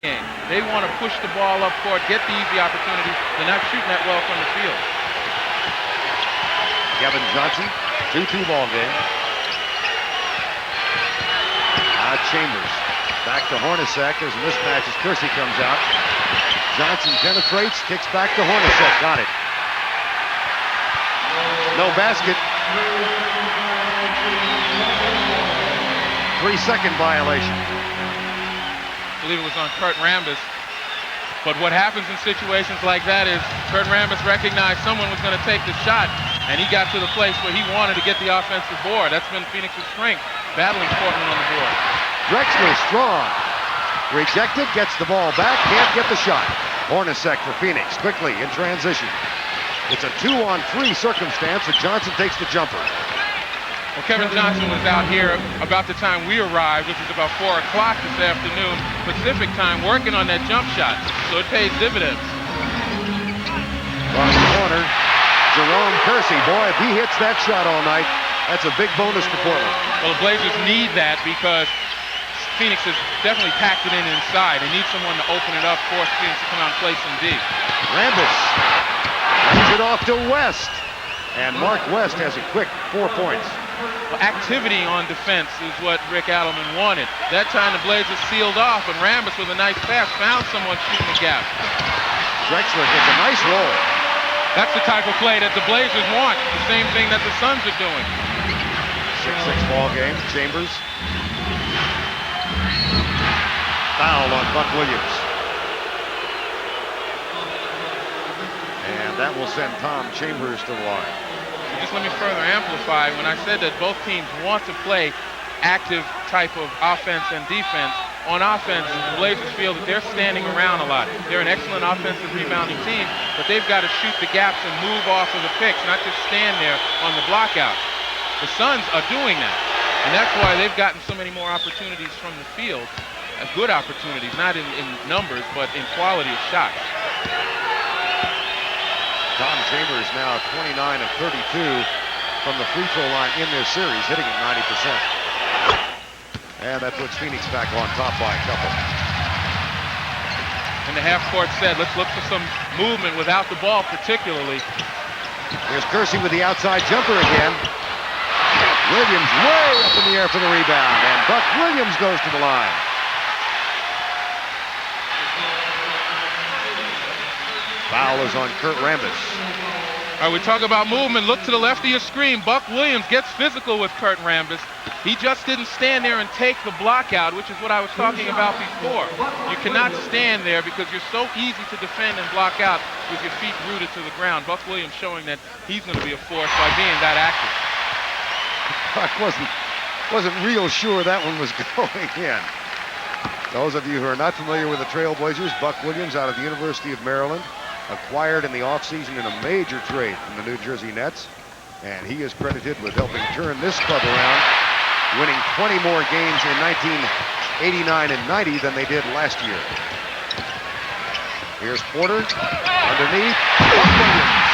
game. They want to push the ball up court, get the easy opportunity. They're not shooting that well from the field. Kevin Johnson, 2-2 ball game. Chambers back to Hornacek. There's a mismatch as Kersey comes out. Johnson penetrates, kicks back to Hornacek. Got it. No basket. 3-second violation. I believe it was on Kurt Rambis. But what happens in situations like that is Kurt Rambis recognized someone was going to take the shot, and he got to the place where he wanted to get the offensive board. That's been Phoenix's strength, battling Portland on the board. Drexler strong. Rejected, gets the ball back, can't get the shot. Hornacek for Phoenix, quickly in transition. It's a 2-on-3 circumstance, and Johnson takes the jumper. Well, Kevin Johnson was out here about the time we arrived, which is about 4 o'clock this afternoon, Pacific time, working on that jump shot. So it pays dividends. Across the corner, Jerome Kersey. Boy, if he hits that shot all night, that's a big bonus for Portland. Well, the Blazers need that because Phoenix has definitely packed it in inside. They need someone to open it up, force Phoenix to come out and play some D. Rambis hands it off to West. And Mark West has a quick 4 points. Well, activity on defense is what Rick Adelman wanted. That time the Blazers sealed off, and Rambis with a nice pass found someone shooting the gap. Drexler gets a nice roll. That's the type of play that the Blazers want. The same thing that the Suns are doing. 6-6 ball game. Chambers. Foul on Buck Williams. And that will send Tom Chambers to the line. Just let me further amplify. When I said that both teams want to play active type of offense and defense, on offense, the Blazers feel that they're standing around a lot. They're an excellent offensive rebounding team, but they've got to shoot the gaps and move off of the picks, not just stand there on the blockouts. The Suns are doing that, and that's why they've gotten so many more opportunities from the field. Good opportunities, not in numbers, but in quality of shots. Tom Chambers now 29 of 32 from the free throw line in this series, hitting at 90%. And that puts Phoenix back on top by a couple. And the half-court set, let's look for some movement without the ball particularly. Here's Kersey with the outside jumper again. Williams way up in the air for the rebound, and Buck Williams goes to the line. Foul is on Kurt Rambis. All right, we talk about movement. Look to the left of your screen. Buck Williams gets physical with Kurt Rambis. He just didn't stand there and take the block out, which is what I was talking about before. You cannot stand there because you're so easy to defend and block out with your feet rooted to the ground. Buck Williams showing that he's going to be a force by being that active. I wasn't real sure that one was going in. Those of you who are not familiar with the Trailblazers, Buck Williams out of the University of Maryland, acquired in the offseason in a major trade from the New Jersey Nets, and he is credited with helping turn this club around, winning 20 more games in 1989 and 90 than they did last year. Here's Porter underneath. Buck Williams.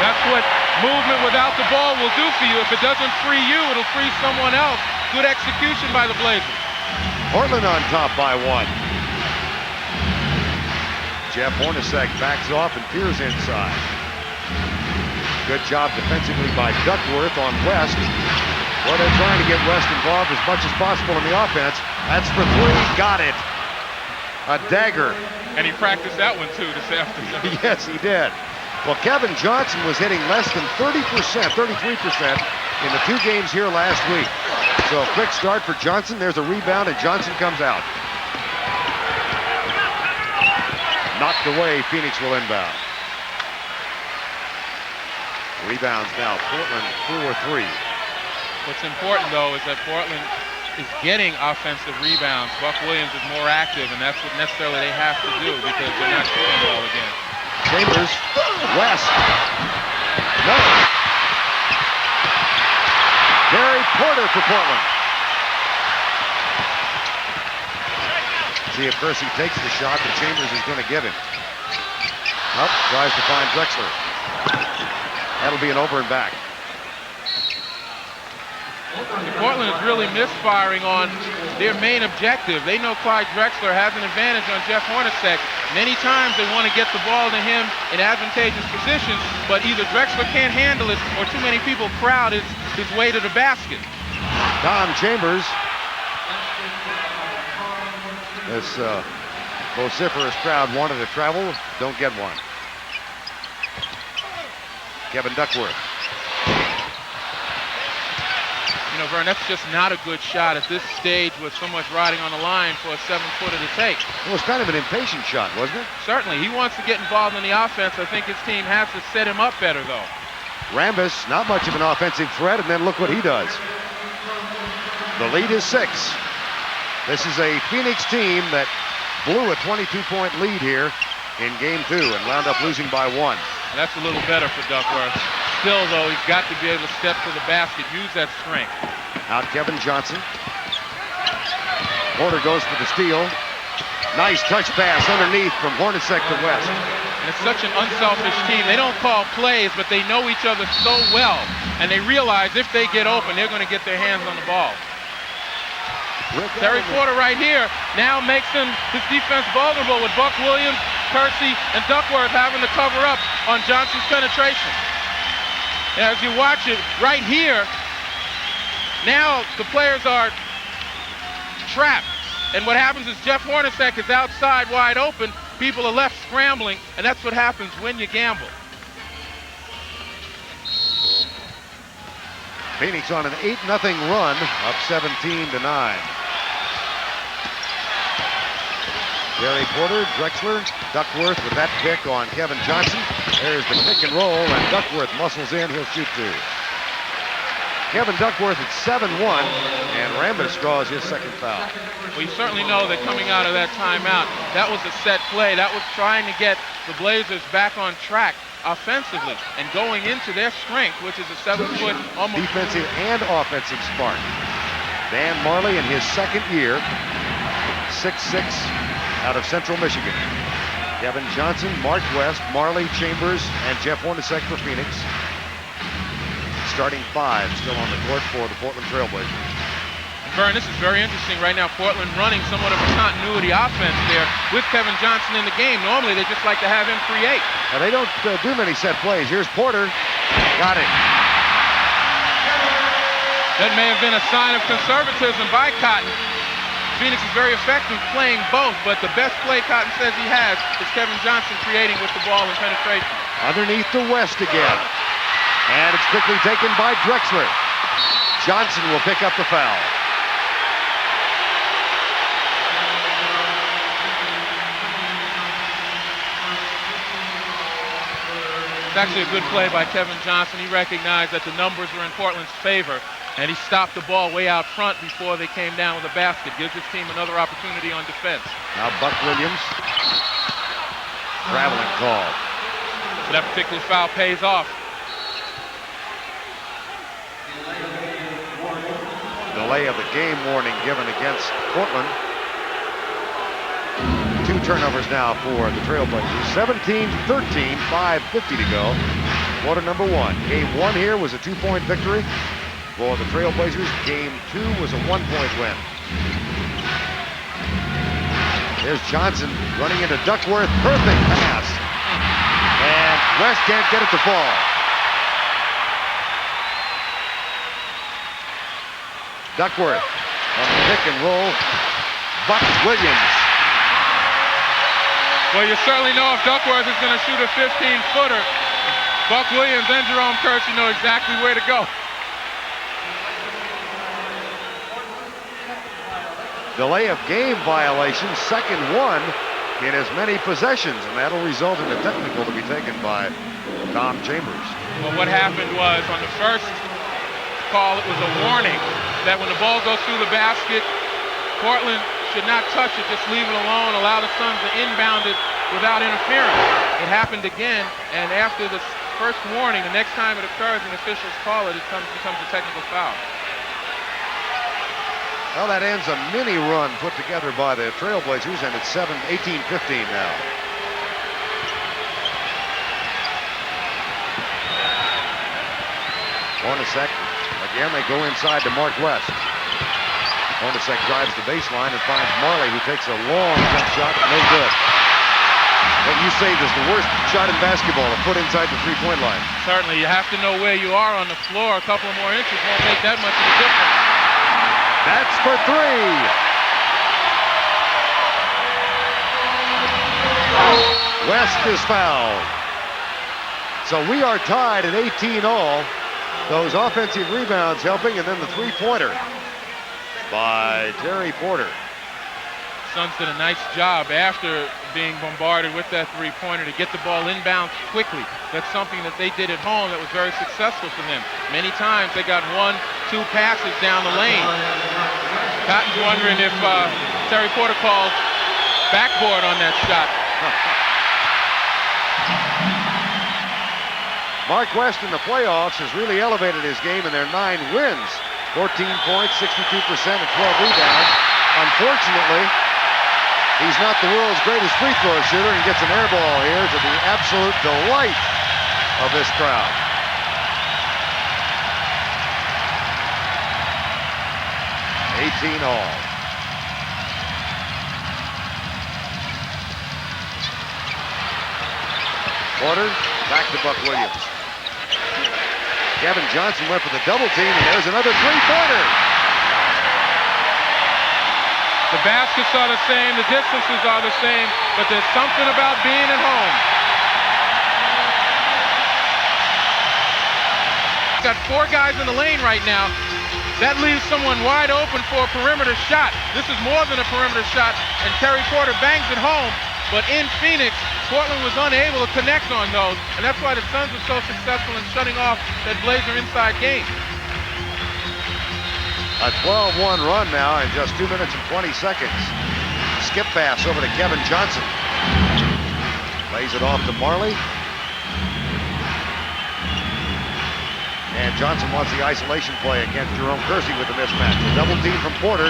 That's what movement without the ball will do for you. If it doesn't free you, it'll free someone else. Good execution by the Blazers. Portland on top by 1. Jeff Hornacek backs off and peers inside. Good job defensively by Duckworth on West. Well, they're trying to get West involved as much as possible in the offense. That's for 3. Got it. A dagger. And he practiced that one too this afternoon. Yes, he did. Well, Kevin Johnson was hitting less than 30%, 33% in the 2 games here last week. So a quick start for Johnson. There's a rebound, and Johnson comes out. Knocked away. Phoenix will inbound. Rebounds now. Portland 4-3. What's important, though, is that Portland is getting offensive rebounds. Buck Williams is more active, and that's what necessarily they have to do because they're not shooting well again. Chambers. West. No. Gary Porter for Portland. See if Kersey takes the shot that Chambers is going to give him. Up, tries to find Drexler. That'll be an over and back. Portland is really misfiring on their main objective. They know Clyde Drexler has an advantage on Jeff Hornacek. Many times they want to get the ball to him in advantageous positions, but either Drexler can't handle it or too many people crowd his way to the basket. Tom Chambers. This vociferous crowd wanted to travel, don't get one. Kevin Duckworth. You know, Vern, that's just not a good shot at this stage with so much riding on the line for a 7-footer to take. It was kind of an impatient shot, wasn't it? Certainly. He wants to get involved in the offense. I think his team has to set him up better, though. Rambis, not much of an offensive threat, and then look what he does. The lead is 6. This is a Phoenix team that blew a 22-point lead here in game 2 and wound up losing by 1. That's a little better for Duckworth. Still, though, he's got to be able to step to the basket, use that strength. Out Kevin Johnson. Porter goes for the steal. Nice touch pass underneath from Hornacek to West. And it's such an unselfish team. They don't call plays, but they know each other so well. And they realize if they get open, they're going to get their hands on the ball. Terry Porter right here now makes his defense vulnerable with Buck Williams, Kersey, and Duckworth having to cover up on Johnson's penetration. And as you watch it right here, now the players are trapped. And what happens is Jeff Hornacek is outside wide open. People are left scrambling, and that's what happens when you gamble. Phoenix on an 8-0 run, up 17-9. Terry Porter, Drexler, Duckworth with that pick on Kevin Johnson. There's the pick and roll, and Duckworth muscles in. He'll shoot 2. Kevin Duckworth at 7-1, and Rambis draws his second foul. Well, you certainly know that coming out of that timeout, that was a set play. That was trying to get the Blazers back on track offensively and going into their strength, which is a 7-foot almost defensive and offensive spark. Dan Marley in his second year, 6'6", out of Central Michigan. Kevin Johnson, Mark West, Marley, Chambers, and Jeff Hornacek for Phoenix. Starting 5 still on the court for the Portland Trailblazers. Vern, this is very interesting right now. Portland running somewhat of a continuity offense there with Kevin Johnson in the game. Normally they just like to have him create. Now they don't do many set plays. Here's Porter. Got it. That may have been a sign of conservatism by Cotton. Phoenix is very effective playing both, but the best play Cotton says he has is Kevin Johnson creating with the ball and penetration. Underneath to West again. And it's quickly taken by Drexler. Johnson will pick up the foul. It's actually a good play by Kevin Johnson. He recognized that the numbers were in Portland's favor, and he stopped the ball way out front before they came down with a basket. Gives his team another opportunity on defense. Now Buck Williams. Traveling call. So that particular foul pays off. Delay of the game warning given against Portland. 2 turnovers now for the Trailblazers. 17-13, 5:50 to go. Quarter number 1. Game 1 here was a 2-point victory for the Trailblazers. Game 2 was a 1-point win. There's Johnson running into Duckworth. Perfect pass. And West can't get it to fall. Duckworth on the pick and roll. Buck Williams. Well, you certainly know if Duckworth is going to shoot a 15-footer, Buck Williams and Jerome Kersey know exactly where to go. Delay of game violation, second one in as many possessions, and that'll result in a technical to be taken by Tom Chambers. Well, what happened was on the first call, it was a warning that when the ball goes through the basket, Portland should not touch it, just leave it alone, allow the Suns to inbound it without interference. It happened again, and after the first warning, the next time it occurs and officials call it, becomes a technical foul. Well, that ends a mini run put together by the Trailblazers, and it's 18-15 now. Hornacek Again, they go inside to Mark West. Hornacek drives the baseline and finds Marley, who takes a long jump shot, no good. What you saved is the worst shot in basketball, a foot inside the three-point line. Certainly, you have to know where you are on the floor. A couple of more inches won't make that much of a difference. That's for three. West is fouled. So we are tied at 18 all. Those offensive rebounds helping, and then the three-pointer by Terry Porter. Suns did a nice job after being bombarded with that three-pointer to get the ball inbounds quickly. That's something that they did at home that was very successful for them. Many times they got 1-2 passes down the lane. Cotton's wondering if Terry Porter calls backboard on that shot. Mark West in the playoffs has really elevated his game in their 9 wins. 14 points, 62%, and 12 rebounds. Unfortunately, he's not the world's greatest free throw shooter and gets an air ball here to the absolute delight of this crowd. all. Porter, back to Buck Williams. Kevin Johnson went for the double team, and there's another three-pointer. The baskets are the same, the distances are the same, but there's something about being at home. Got 4 guys in the lane right now. That leaves someone wide open for a perimeter shot. This is more than a perimeter shot, and Terry Porter bangs it home. But in Phoenix, Portland was unable to connect on those, and that's why the Suns were so successful in shutting off that Blazer inside game. A 12-1 run now in just 2 minutes and 20 seconds. Skip pass over to Kevin Johnson. Lays it off to Marley. And Johnson wants the isolation play against Jerome Kersey with the mismatch. A double team from Porter.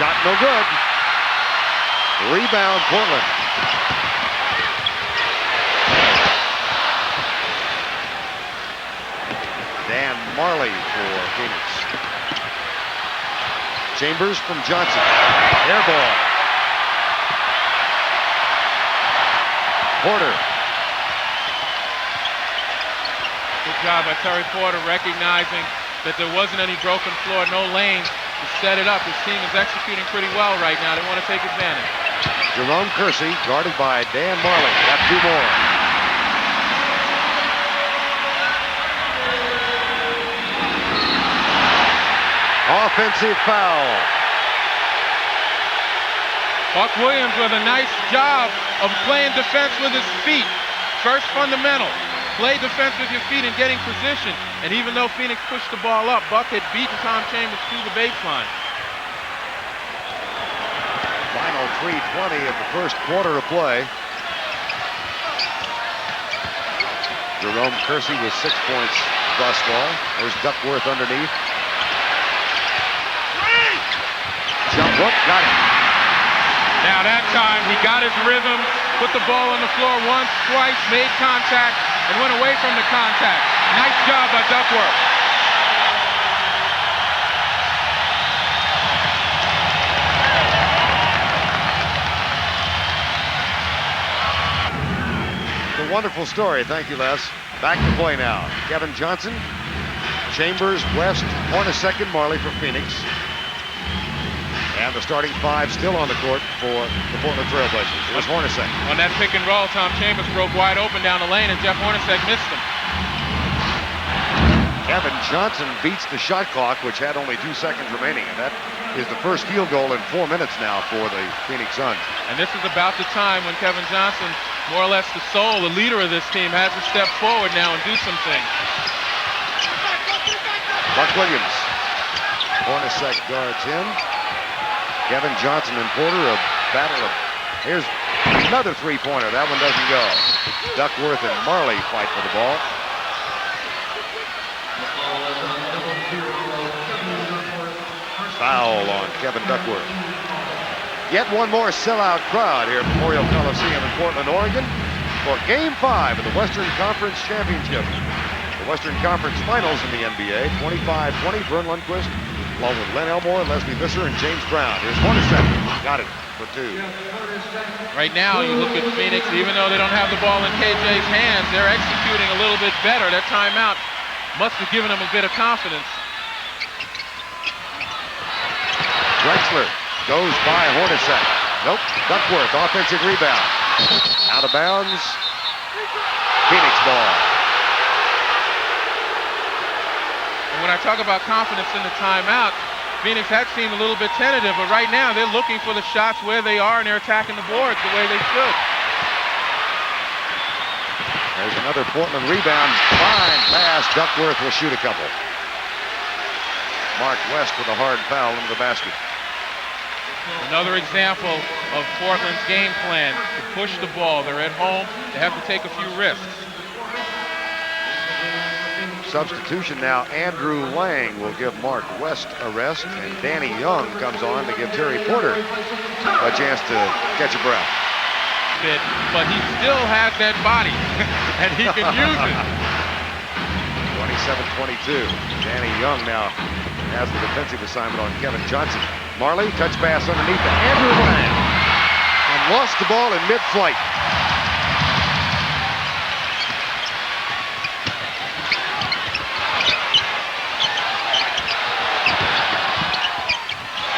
Shot no good. Rebound, Portland. Dan Marley for Phoenix. Chambers from Johnson. Air ball. Porter. Good job by Terry Porter recognizing that there wasn't any broken floor, no lanes to set it up. His team is executing pretty well right now. They want to take advantage. Jerome Kersey guarded by Dan Marley. Got 2 more. Offensive foul. Buck Williams with a nice job of playing defense with his feet. First fundamental. Play defense with your feet and getting position. And even though Phoenix pushed the ball up, Buck had beaten Tom Chambers through the baseline. Final 3:20 of the first quarter of play. Jerome Kersey with 6 points thus far. There's Duckworth underneath. Jump hook, got it. Now that time he got his rhythm, put the ball on the floor once, twice, made contact, and went away from the contact. Nice job by Duckworth. It's a wonderful story. Thank you, Les. Back to play now. Kevin Johnson, Chambers, West, Hornacek, and Marley for Phoenix. And the starting 5 still on the court for the Portland Trail Blazers. Here's Hornacek. On that pick and roll, Tom Chambers broke wide open down the lane, and Jeff Hornacek missed him. Kevin Johnson beats the shot clock, which had only 2 seconds remaining, and that is the first field goal in 4 minutes now for the Phoenix Suns. And this is about the time when Kevin Johnson, more or less the soul, the leader of this team, has to step forward now and do some things. Buck Williams. Hornacek guards him. Kevin Johnson and Porter, a battle of... Here's another three-pointer. That one doesn't go. Duckworth and Marley fight for the ball. Foul on Kevin Duckworth. Yet one more sellout crowd here at Memorial Coliseum in Portland, Oregon for Game 5 of the Western Conference Championship. The Western Conference Finals in the NBA. 25-20, Vern Lundquist, along with Len Elmore, Leslie Visser, and James Brown. Here's Hornacek. Got it for 2. Right now, you look at Phoenix, even though they don't have the ball in KJ's hands, they're executing a little bit better. That timeout must have given them a bit of confidence. Drexler goes by Hornacek. Nope, Duckworth, offensive rebound. Out of bounds. Phoenix ball. And when I talk about confidence in the timeout, Phoenix had seemed a little bit tentative, but right now they're looking for the shots where they are and they're attacking the boards the way they should. There's another Portland rebound. Fine pass. Duckworth will shoot a couple. Mark West with a hard foul into the basket. Another example of Portland's game plan to push the ball. They're at home. They have to take a few risks. Substitution now. Andrew Lang will give Mark West a rest, and Danny Young comes on to give Terry Porter a chance to catch a breath. But he still has that body, and he can use it. 27-22. Danny Young now has the defensive assignment on Kevin Johnson. Marley, touch pass underneath to Andrew Lang, and lost the ball in mid-flight.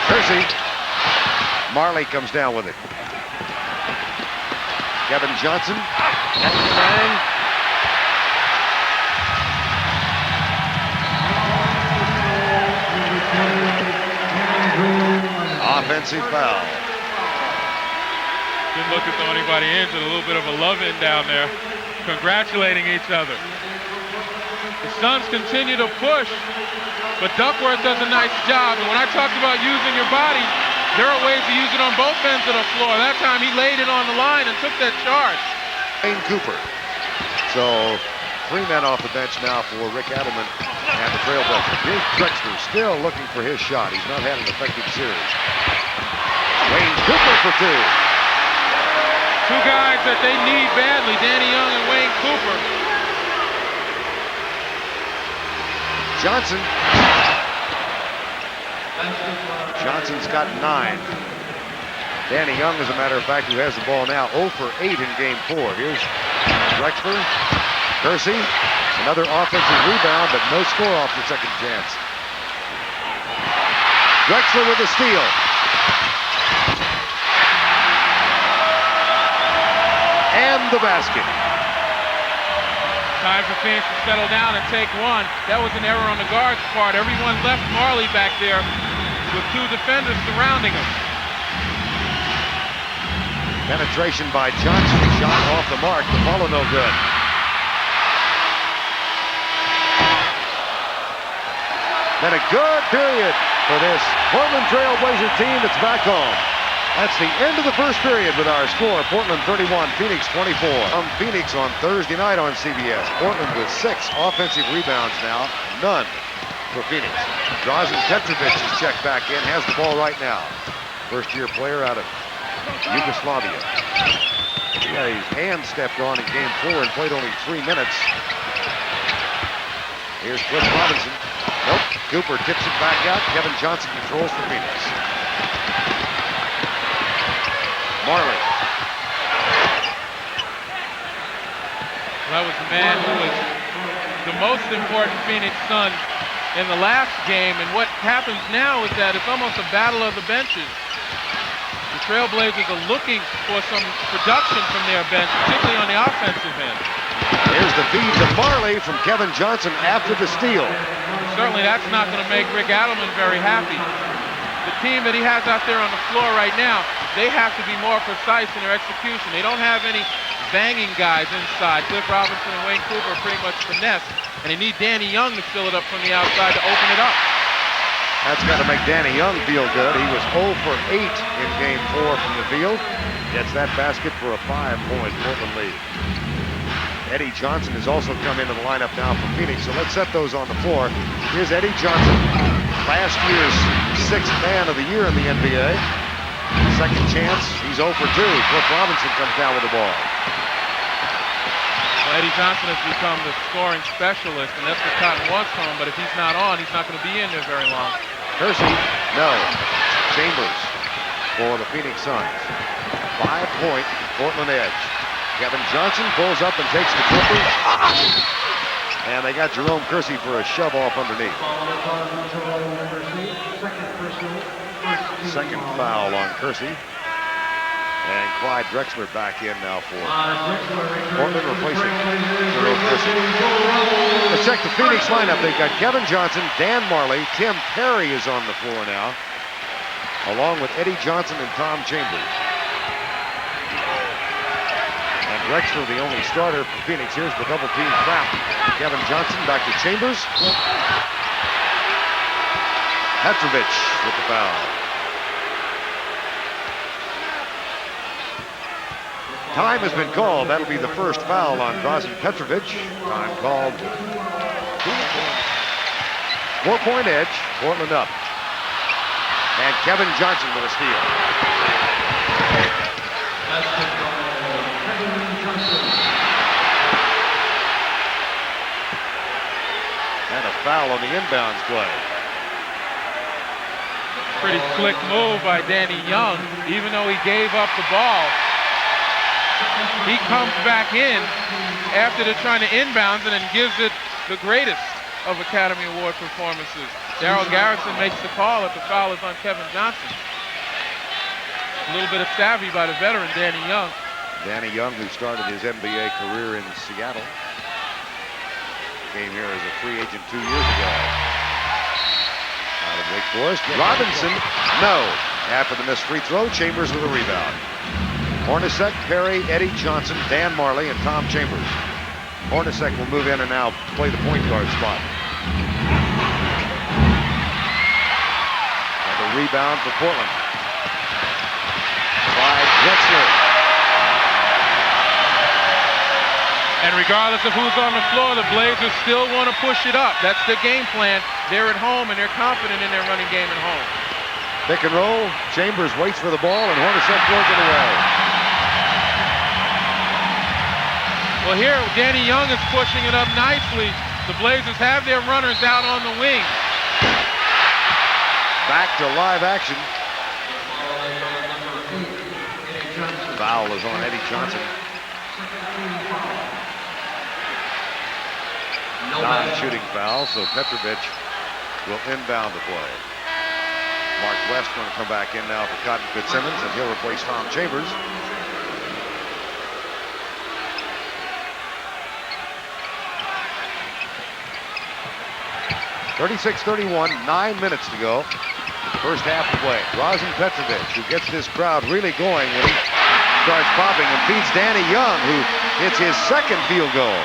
Kersey. Marley comes down with it. Kevin Johnson. Lang. Offensive foul. Didn't look as though anybody injured. A little bit of a love-in down there, congratulating each other. The Suns continue to push, but Duckworth does a nice job. And when I talked about using your body, there are ways to use it on both ends of the floor. That time he laid it on the line and took that charge. Wayne Cooper. So 3 men off the bench now for Rick Adelman and the Trailblazers. Here's Drexler still looking for his shot. He's not had an effective series. Wayne Cooper for 2. 2 guys that they need badly, Danny Young and Wayne Cooper. Johnson. Johnson's got 9. Danny Young, as a matter of fact, who has the ball now, 0 for 8 in game 4. Here's Drexler. Kersey. Another offensive rebound, but no score off the second chance. Drexler with a steal. And the basket. Time for Phoenix to settle down and take one. That was an error on the guard's part. Everyone left Marley back there with 2 defenders surrounding him. Penetration by Johnson. Shot off the mark. The follow no good. Then a good period for this Portland Trailblazer team that's back home. That's the end of the first period with our score. Portland 31, Phoenix 24. Phoenix on Thursday night on CBS. Portland with 6 offensive rebounds now. None for Phoenix. Drazen Petrovic is checked back in. Has the ball right now. First-year player out of Yugoslavia. He had his hand stepped on in game 4 and played only 3 minutes. Here's Cliff Robinson. Nope. Cooper tips it back out. Kevin Johnson controls for Phoenix. Marley. That was the man who was the most important Phoenix Sun in the last game. And what happens now is that it's almost a battle of the benches. The Trailblazers are looking for some production from their bench, particularly on the offensive end. Here's the feed to Marley from Kevin Johnson after the steal. Certainly that's not going to make Rick Adelman very happy. The team that he has out there on the floor right now, they have to be more precise in their execution. They don't have any banging guys inside. Cliff Robinson and Wayne Cooper are pretty much finesse, and they need Danny Young to fill it up from the outside to open it up. That's got to make Danny Young feel good. He was 0 for 8 in game 4 from the field. Gets that basket for a 5-point Portland lead. Eddie Johnson has also come into the lineup now for Phoenix, so let's set those on the floor. Here's Eddie Johnson, last year's 6th man of the year in the NBA. Second chance, he's 0 for 2. Cliff Robinson comes down with the ball. Well, Eddie Johnson has become the scoring specialist, and that's what Cotton wants from him, but if he's not on, he's not going to be in there very long. Kersey, no. Chambers for the Phoenix Suns. 5-point Portland edge. Kevin Johnson pulls up and takes the Clippers. And they got Jerome Kersey for a shove off underneath. Second foul on Kersey. And Clyde Drexler back in now for Portland, replacing Jerome Kersey. Let's check the Phoenix lineup. They've got Kevin Johnson, Dan Marley, Tim Perry is on the floor now, along with Eddie Johnson and Tom Chambers. And Drexler, the only starter for Phoenix. Here's the double team trap. Kevin Johnson back to Chambers. Petrovich with the foul. Time has been called. That'll be the first foul on Drazen Petrovic. Time called. 4-point edge. Portland up. And Kevin Johnson with a steal. And a foul on the inbounds play. Pretty slick move by Danny Young. Even though he gave up the ball, he comes back in after they're trying to inbounds and then gives it the greatest of Academy Award performances. Darryl Garrison makes the call that the foul is on Kevin Johnson. A little bit of savvy by the veteran Danny Young. Danny Young, who started his NBA career in Seattle, came here as a free agent 2 years ago. Out of Wake Forest. Robinson, no. After the missed free throw, Chambers with a rebound. Hornacek, Perry, Eddie Johnson, Dan Marley, and Tom Chambers. Hornacek will move in and now play the point guard spot. And a rebound for Portland. Clyde Drexler. And regardless of who's on the floor, the Blazers still want to push it up. That's their game plan. They're at home and they're confident in their running game at home. Pick and roll. Chambers waits for the ball and Hornacek throws it away. Well, here, Danny Young is pushing it up nicely. The Blazers have their runners out on the wing. Back to live action. Foul is on Eddie Johnson. Non-shooting foul, so Petrovic will inbound the play. Mark West going to come back in now for Cotton Fitzsimmons, and he'll replace Tom Chambers. (36-31), 9 minutes to go. First half to play. Drazen Petrovic, who gets this crowd really going when he starts popping and feeds Danny Young, who hits his second field goal.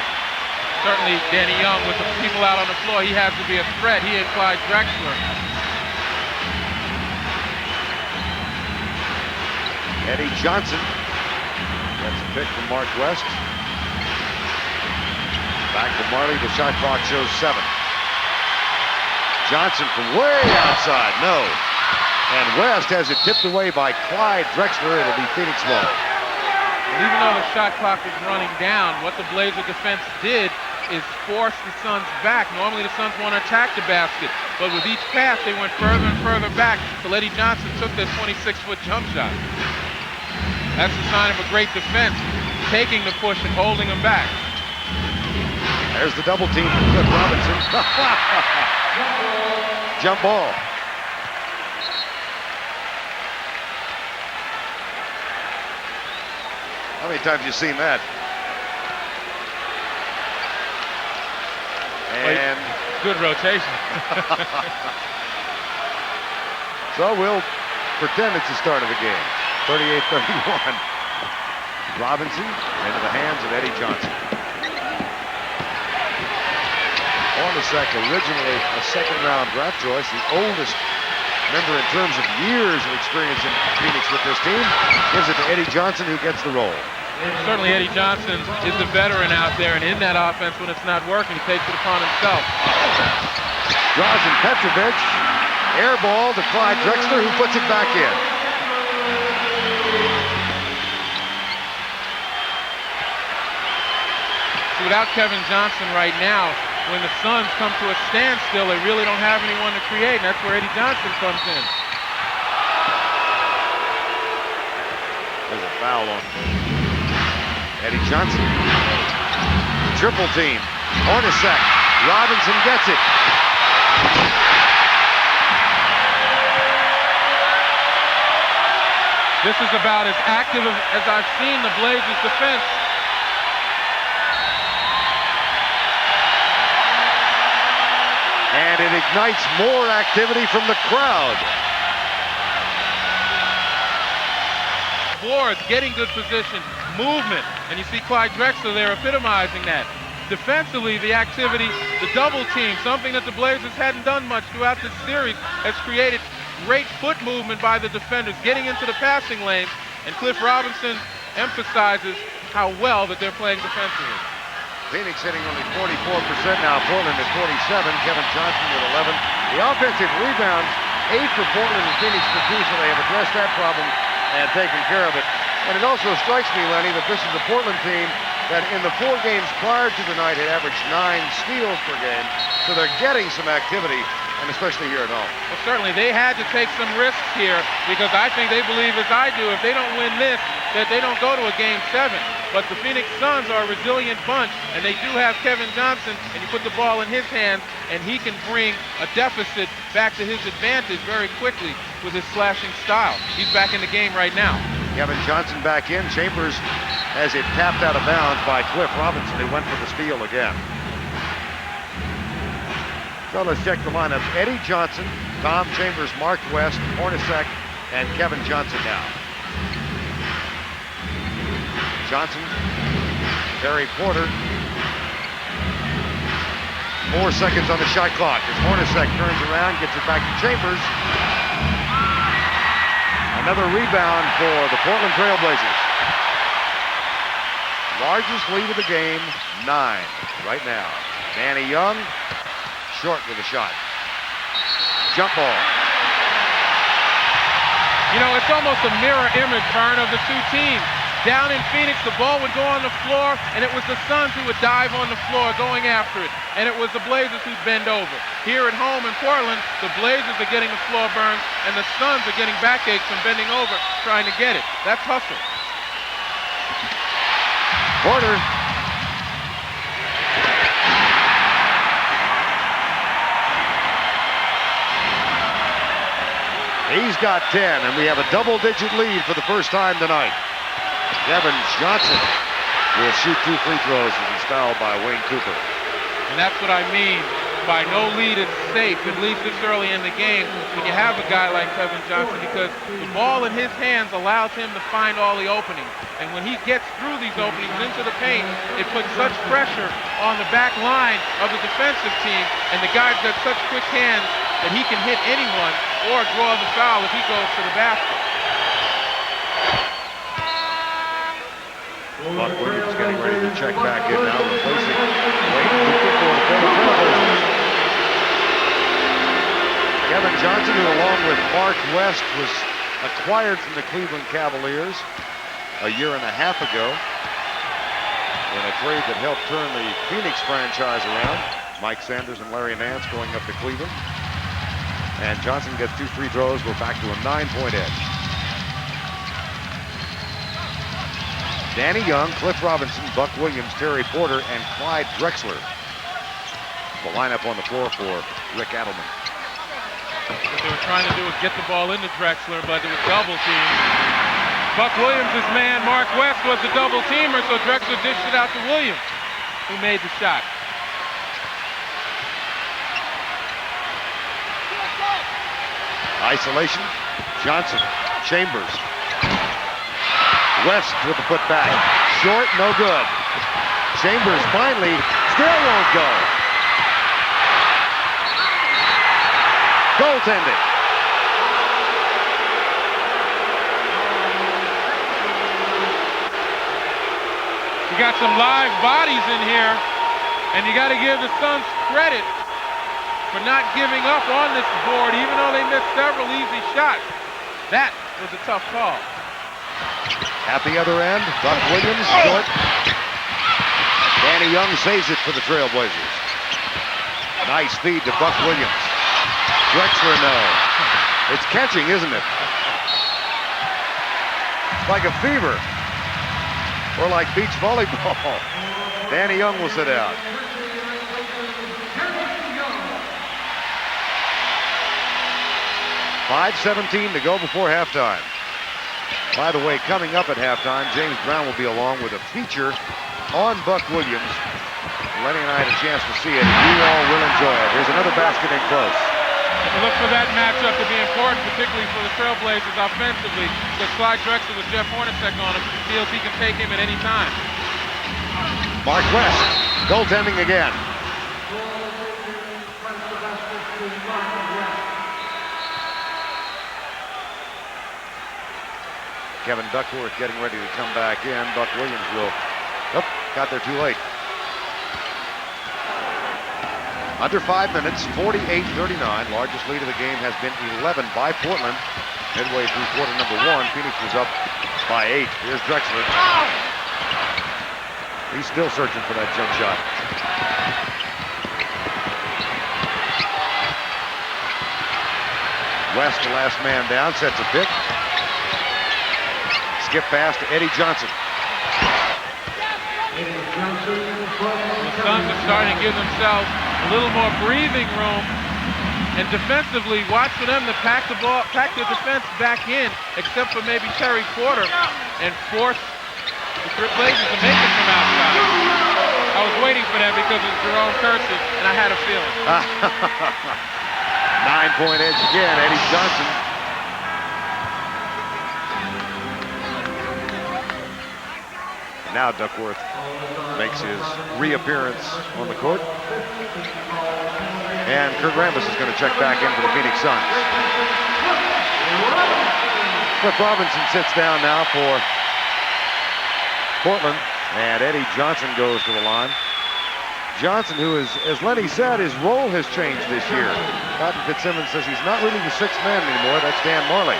Certainly, Danny Young, with the people out on the floor, he has to be a threat. He and Clyde Drexler. Eddie Johnson gets a pick from Mark West. Back to Marley. The shot clock shows 7. Johnson from way outside, no. And West has it tipped away by Clyde Drexler. It'll be Phoenix ball. And even though the shot clock was running down, what the Blazer defense did is force the Suns back. Normally the Suns want to attack the basket, but with each pass they went further and further back till Eddie Johnson took this 26-foot jump shot. That's a sign of a great defense, taking the push and holding them back. There's the double team from Cliff Robinson. Jump ball. How many times have you seen that? And good rotation. So we'll pretend it's the start of the game. 38-31. Robinson into the hands of Eddie Johnson. Hornacek, originally a second-round draft choice, the oldest member in terms of years of experience in Phoenix with this team, gives it to Eddie Johnson, who gets the roll. Certainly Eddie Johnson is the veteran out there, and in that offense, when it's not working, he takes it upon himself. Drazen Petrovic, air ball to Clyde Drexler, who puts it back in. See, about Kevin Johnson right now, when the Suns come to a standstill, they really don't have anyone to create, and that's where Eddie Johnson comes in. There's a foul on Eddie Johnson. Triple team. Hornacek. Robinson gets it. This is about as active as I've seen the Blazers defense. And it ignites more activity from the crowd. Boards, getting good position, movement, and you see Clyde Drexler there epitomizing that. Defensively, the activity, the double team, something that the Blazers hadn't done much throughout this series, has created great foot movement by the defenders, getting into the passing lanes, and Cliff Robinson emphasizes how well that they're playing defensively. Phoenix hitting only 44% now, Portland at 47, Kevin Johnson with 11. The offensive rebounds, 8 for Portland and Phoenix for 2, so they have addressed that problem and taken care of it. And it also strikes me, Lenny, that this is a Portland team that in the 4 games prior to tonight had averaged 9 steals per game, so they're getting some activity, and especially here at home. Well, certainly they had to take some risks here, because I think they believe, as I do, if they don't win this, that they don't go to a Game 7. But the Phoenix Suns are a resilient bunch, and they do have Kevin Johnson, and you put the ball in his hands, and he can bring a deficit back to his advantage very quickly with his slashing style. He's back in the game right now. Kevin Johnson back in. Chambers has it tapped out of bounds by Cliff Robinson, who went for the steal again. So let's check the lineups. Eddie Johnson, Tom Chambers, Mark West, Hornacek, and Kevin Johnson now. Johnson, Terry Porter. 4 seconds on the shot clock as Hornacek turns around, gets it back to Chambers. Another rebound for the Portland Trail Blazers. Largest lead of the game, 9 right now. Danny Young, short with a shot. Jump ball. You know, it's almost a mirror image, Vern, of the two teams. Down in Phoenix, the ball would go on the floor, and it was the Suns who would dive on the floor going after it. And it was the Blazers who'd bend over. Here at home in Portland, the Blazers are getting the floor burns, and the Suns are getting backaches from bending over trying to get it. That's hustle. Porter. He's got 10, and we have a double-digit lead for the first time tonight. Kevin Johnson will shoot 2 free throws as he's fouled by Wayne Cooper. And that's what I mean by no lead is safe, at least this early in the game, when you have a guy like Kevin Johnson, because the ball in his hands allows him to find all the openings. And when he gets through these openings into the paint, it puts such pressure on the back line of the defensive team, and the guy's got such quick hands that he can hit anyone or draw the foul if he goes to the basket. Buck Williams getting ready to check back in now, replacing Wayne Cooper for the Portland Trail Blazers. Kevin Johnson, who along with Mark West was acquired from the Cleveland Cavaliers a year and a half ago in a trade that helped turn the Phoenix franchise around. Mike Sanders and Larry Nance going up to Cleveland. And Johnson gets 2 free throws. We're back to a 9-point edge. Danny Young, Cliff Robinson, Buck Williams, Terry Porter, and Clyde Drexler. The lineup on the floor for Rick Adelman. What they were trying to do was get the ball into Drexler, but it was double team. Buck Williams' man, Mark West, was the double teamer, so Drexler dished it out to Williams, who made the shot. Isolation, Johnson, Chambers. West with the putback. Short, no good. Chambers finally still won't go. Goaltending. You got some live bodies in here, and you got to give the Suns credit for not giving up on this board, even though they missed several easy shots. That was a tough call. At the other end, Buck Williams, short. Danny Young saves it for the Trailblazers. Nice feed to Buck Williams. Drexler, no. It's catching, isn't it? It's like a fever. Or like beach volleyball. Danny Young will sit out. .5:17 to go before halftime. By the way, coming up at halftime, James Brown will be along with a feature on Buck Williams. Lenny and I had a chance to see it. You all will enjoy it. Here's another basket in close. Look for that matchup to be important, particularly for the Trailblazers offensively, because Clyde Drexler with Jeff Hornacek on him feels he can take him at any time. Mark West, goaltending again. Kevin Duckworth getting ready to come back in. Buck Williams will, got there too late. Under 5 minutes, 48-39. Largest lead of the game has been 11 by Portland. Midway through quarter number 1, Phoenix was up by 8. Here's Drexler. He's still searching for that jump shot. West, the last man down, sets a pick. Skip pass to Eddie Johnson. The Suns are starting to give themselves a little more breathing room, and defensively, watch for them to pack the defense back in, except for maybe Terry Porter, and force the Blazers to make it from outside. I was waiting for that because of Jerome Kersey, and I had a feeling. 9-point edge again, Eddie Johnson. Now Duckworth makes his reappearance on the court. And Kurt Rambis is going to check back in for the Phoenix Suns. Cliff Robinson sits down now for Portland. And Eddie Johnson goes to the line. Johnson, who is, as Lenny said, his role has changed this year. Cotton Fitzsimmons says he's not really the sixth man anymore. That's Dan Marley.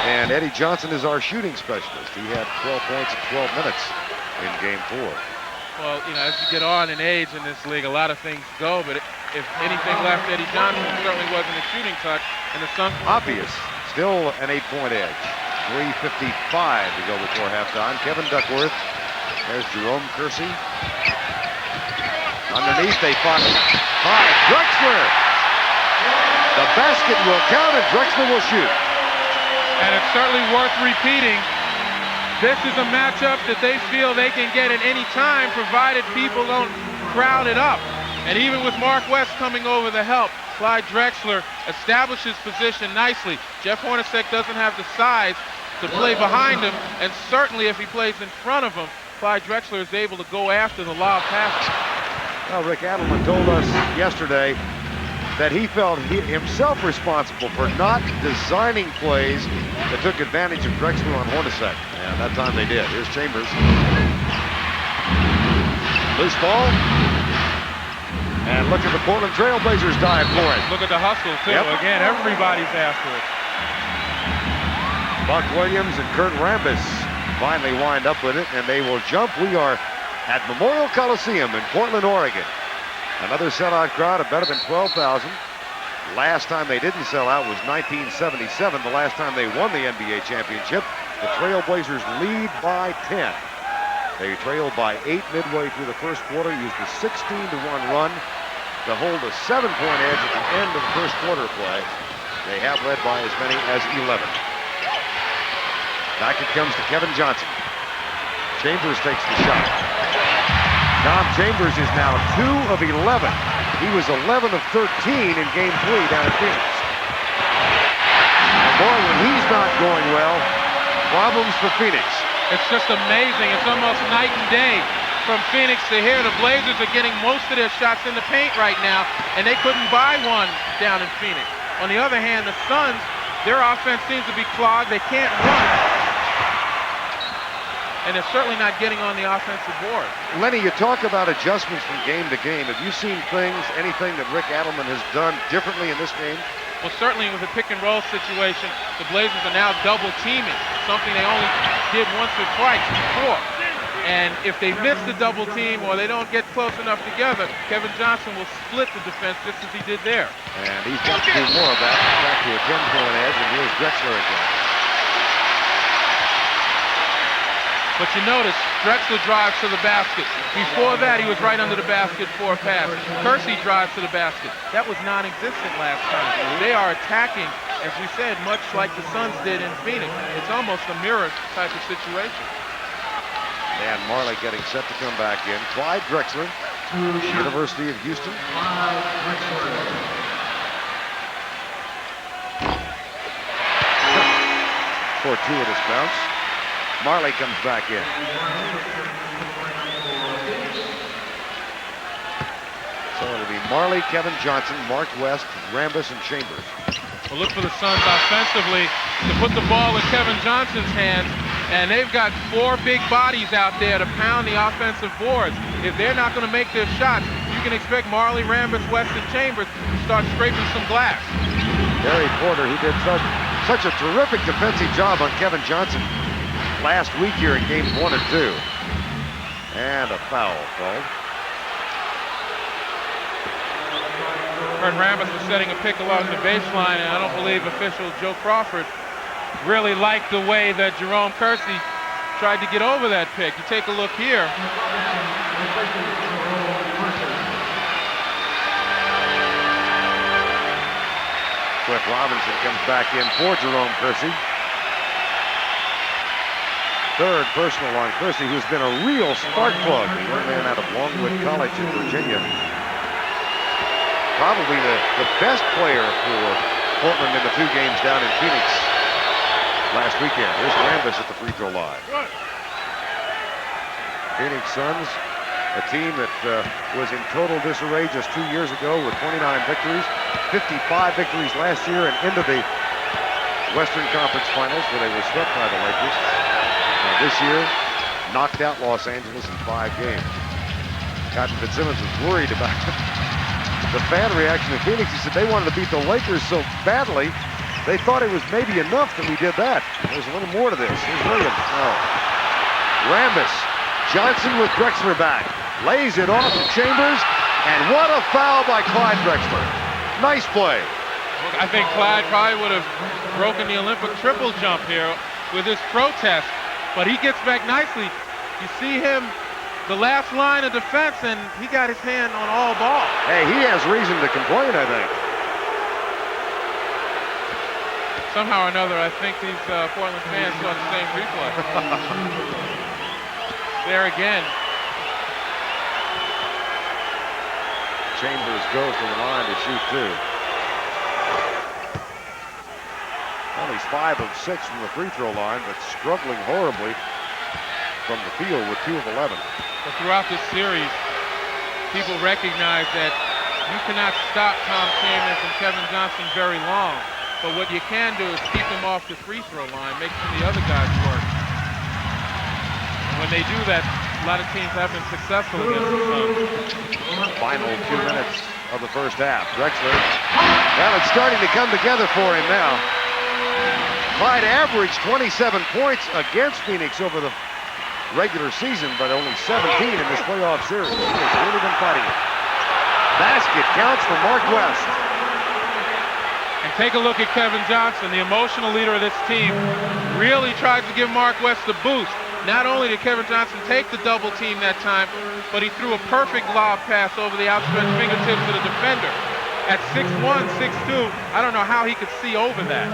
And Eddie Johnson is our shooting specialist. He had 12 points in 12 minutes in game 4. Well, you know, as you get on in age in this league, a lot of things go, but if anything left Eddie Johnson, it certainly wasn't a shooting touch, and the Suns... Obvious. Still an 8-point edge. 3:55 to go before halftime. Kevin Duckworth. There's Jerome Kersey. Underneath, they find Drexler. The basket will count, and Drexler will shoot. And it's certainly worth repeating. This is a matchup that they feel they can get at any time, provided people don't crowd it up. And even with Mark West coming over to help, Clyde Drexler establishes position nicely. Jeff Hornacek doesn't have the size to play behind him, and certainly if he plays in front of him, Clyde Drexler is able to go after the lob passes. Well, Rick Adelman told us yesterday that he felt himself responsible for not designing plays that took advantage of Drexler on Hornacek. And that time they did. Here's Chambers. Loose ball. And look at the Portland Trailblazers dive for it. Look at the hustle, too. Yep. Again, everybody's after it. Buck Williams and Kurt Rambis finally wind up with it, and they will jump. We are at Memorial Coliseum in Portland, Oregon. Another sellout crowd of better than 12,000. Last time they didn't sell out was 1977, the last time they won the NBA championship. The Trailblazers lead by 10. They trailed by 8 midway through the first quarter, used a 16-1 run to hold a 7-point edge at the end of the first quarter play. They have led by as many as 11. Back it comes to Kevin Johnson. Chambers takes the shot. Tom Chambers is now 2 of 11. He was 11 of 13 in game 3 down at Phoenix. And boy, when he's not going well, problems for Phoenix. It's just amazing. It's almost night and day from Phoenix to here. The Blazers are getting most of their shots in the paint right now, and they couldn't buy one down in Phoenix. On the other hand, the Suns, their offense seems to be clogged. They can't run. And they're certainly not getting on the offensive board. Lenny, you talk about adjustments from game to game. Have you seen anything that Rick Adelman has done differently in this game? Well, certainly with the pick and roll situation, the Blazers are now double teaming, something they only did once or twice before. And if they miss the double team or they don't get close enough together, Kevin Johnson will split the defense just as he did there. And he's got to do more of that. Back to a 10-point edge, and here's Drexler again. But you notice, Drexler drives to the basket. Before that, he was right under the basket for a pass. Kersey drives to the basket. That was non-existent last time. They are attacking, as we said, much like the Suns did in Phoenix. It's almost a mirror type of situation. Dan Marley getting set to come back in. Clyde Drexler, University of Houston. Fortuitous bounce. Marley comes back in. So it'll be Marley, Kevin Johnson, Mark West, Rambis, and Chambers. Well, look for the Suns offensively to put the ball in Kevin Johnson's hands, and they've got 4 big bodies out there to pound the offensive boards. If they're not going to make their shots, you can expect Marley, Rambis, West, and Chambers to start scraping some glass. Gary Porter, he did such a terrific defensive job on Kevin Johnson last week here in games 1 and 2. And a foul called. Kurt Rambis was setting a pick along the baseline, and I don't believe official Joe Crawford really liked the way that Jerome Kersey tried to get over that pick. You take a look here. Cliff Robinson comes back in for Jerome Kersey. Third personal on Kersey, who's been a real spark plug. The young man out of Longwood College in Virginia. Probably the best player for Portland in the 2 games down in Phoenix last weekend. Here's Rambis at the free throw line. Phoenix Suns, a team that was in total disarray just 2 years ago with 29 victories, 55 victories last year, and into the Western Conference Finals where they were swept by the Lakers. This year, knocked out Los Angeles in 5 games. Cotton Fitzsimmons was worried about the fan reaction in Phoenix. He said they wanted to beat the Lakers so badly, they thought it was maybe enough that we did that. There's a little more to this. Here's Williams. Oh. Rambis. Johnson with Drexler back. Lays it off to Chambers, and what a foul by Clyde Drexler. Nice play. I think Clyde probably would have broken the Olympic triple jump here with his protest. But he gets back nicely. You see him, the last line of defense, and he got his hand on all ball. Hey, he has reason to complain, I think. Somehow or another, I think these Portland fans saw the same replay. There again. Chambers goes to the line to shoot 2. Well, he's 5 of 6 from the free throw line, but struggling horribly from the field with 2 of 11. But throughout this series, people recognize that you cannot stop Tom Chambers and Kevin Johnson very long. But what you can do is keep them off the free throw line, make some of the other guys work. And when they do that, a lot of teams have been successful against the Suns. Final 2 minutes of the first half. Drexler, well, it's starting to come together for him now. Clyde averaged 27 points against Phoenix over the regular season, but only 17 in this playoff series. He has really been fighting it. Basket counts for Mark West. And take a look at Kevin Johnson, the emotional leader of this team. Really tried to give Mark West a boost. Not only did Kevin Johnson take the double team that time, but he threw a perfect lob pass over the outstretched fingertips of the defender. At 6'1", 6'2", I don't know how he could see over that.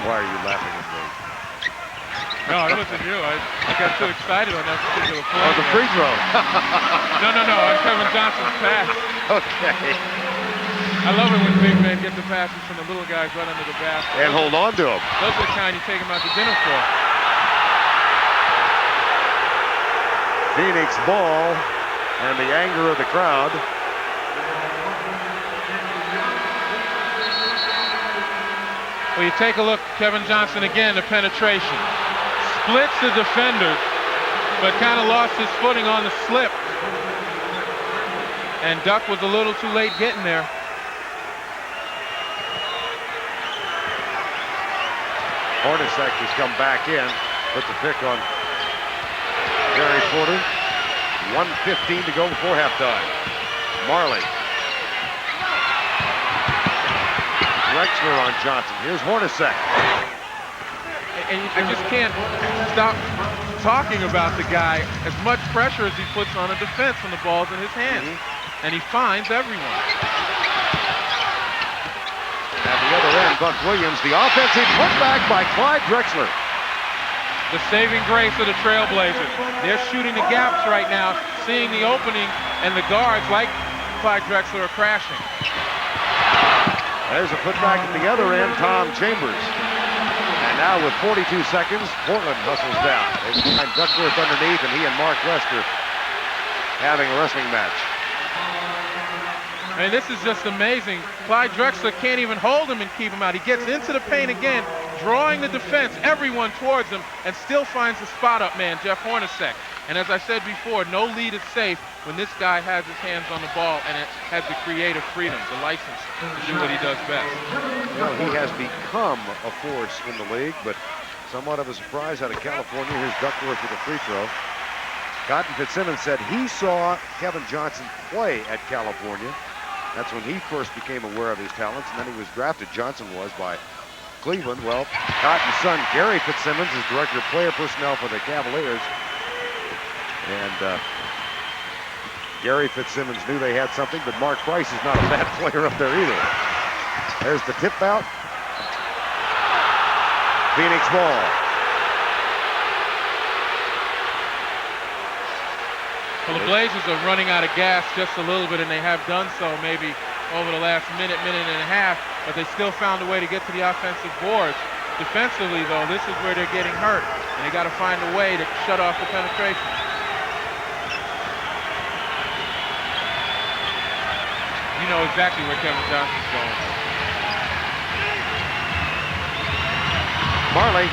Why are you laughing at me? No, it wasn't you. I got too excited on that particular play. Oh, the free throw. No, on Kevin Johnson's pass. Okay. I love it when big men get the passes from the little guys right under the basket. And hold on to them. Those are the kind you take them out to dinner for. Phoenix ball and the anger of the crowd. Well, you take a look, Kevin Johnson again, the penetration. Splits the defenders, but kind of lost his footing on the slip. And Duck was a little too late getting there. Hornacek has come back in, put the pick on Terry Porter. 1:15 to go before halftime. Marley. Drexler on Johnson. Here's Hornacek. And I just can't stop talking about the guy. As much pressure as he puts on a defense when the ball's in his hands. And he finds everyone. At the other end, Buck Williams, the offensive putback by Clyde Drexler. The saving grace of the Trailblazers. They're shooting the gaps right now, seeing the opening, and the guards like Clyde Drexler are crashing. There's a putback at the other end, Tom Chambers. And now with 42 seconds, Portland hustles down. They find Duckworth underneath, and he and Mark Lester having a wrestling match. I mean, this is just amazing. Clyde Drexler can't even hold him and keep him out. He gets into the paint again, drawing the defense, everyone towards him, and still finds the spot-up man, Jeff Hornacek. And as I said before, no lead is safe when this guy has his hands on the ball and it has the creative freedom, the license to do what he does best. Well, he has become a force in the league, but somewhat of a surprise out of California. Here's Duckworth with a free throw. Cotton Fitzsimmons said he saw Kevin Johnson play at California. That's when he first became aware of his talents, and then he was drafted, Johnson was, by Cleveland. Well, Cotton's son, Gary Fitzsimmons, is director of player personnel for the Cavaliers. And Gary Fitzsimmons knew they had something, but Mark Price is not a bad player up there either. There's the tip out. Phoenix ball. Well, the Blazers are running out of gas just a little bit, and they have done so maybe over the last minute and a half, but they still found a way to get to the offensive boards. Defensively, though, this is where they're getting hurt, and they got to find a way to shut off the penetration. You know exactly where Kevin Johnson's going. Marley.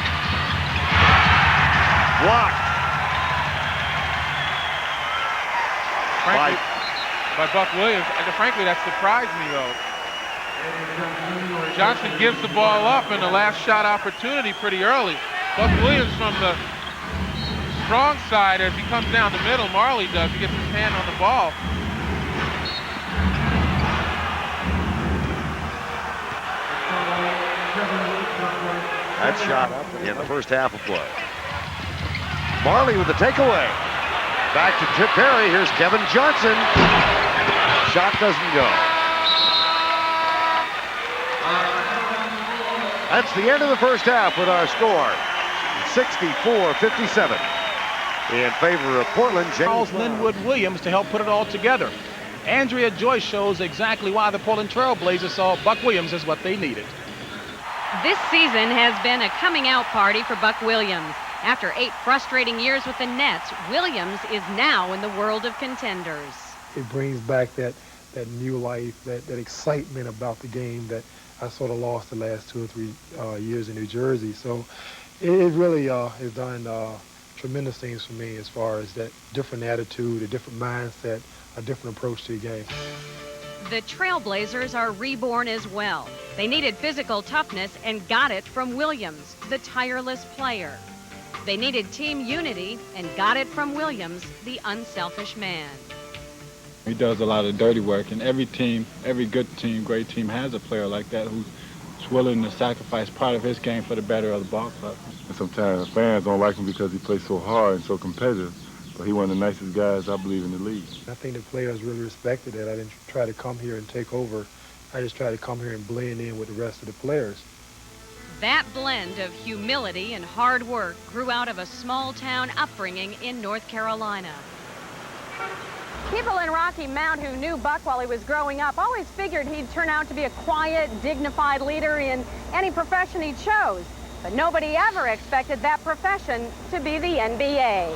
Blocked. By Buck Williams. And frankly, that surprised me, though. Johnson gives the ball up in the last shot opportunity pretty early. Buck Williams from the strong side, as he comes down the middle, Marley does, he gets his hand on the ball. That shot up in the first half of play. Marley with the takeaway. Back to Tip Perry. Here's Kevin Johnson. Shot doesn't go. That's the end of the first half with our score. 64-57 in favor of Portland. Charles Linwood Williams to help put it all together. Andrea Joyce shows exactly why the Portland Trail Blazers saw Buck Williams as what they needed. This season has been a coming out party for Buck Williams. After 8 frustrating years with the Nets, Williams is now in the world of contenders. It brings back that new life, that excitement about the game that I sort of lost the last 2 or 3 years in New Jersey. So it really has done tremendous things for me as far as that different attitude, a different mindset, a different approach to the game. The Trailblazers are reborn as well. They needed physical toughness and got it from Williams, the tireless player. They needed team unity and got it from Williams, the unselfish man. He does a lot of dirty work, and every team, every good team, great team has a player like that who's willing to sacrifice part of his game for the better of the ball club. And sometimes fans don't like him because he plays so hard and so competitive, but he's one of the nicest guys, I believe, in the league. I think the players really respected it. I didn't try to come here and take over. I just tried to come here and blend in with the rest of the players. That blend of humility and hard work grew out of a small-town upbringing in North Carolina. People in Rocky Mount who knew Buck while he was growing up always figured he'd turn out to be a quiet, dignified leader in any profession he chose. But nobody ever expected that profession to be the NBA.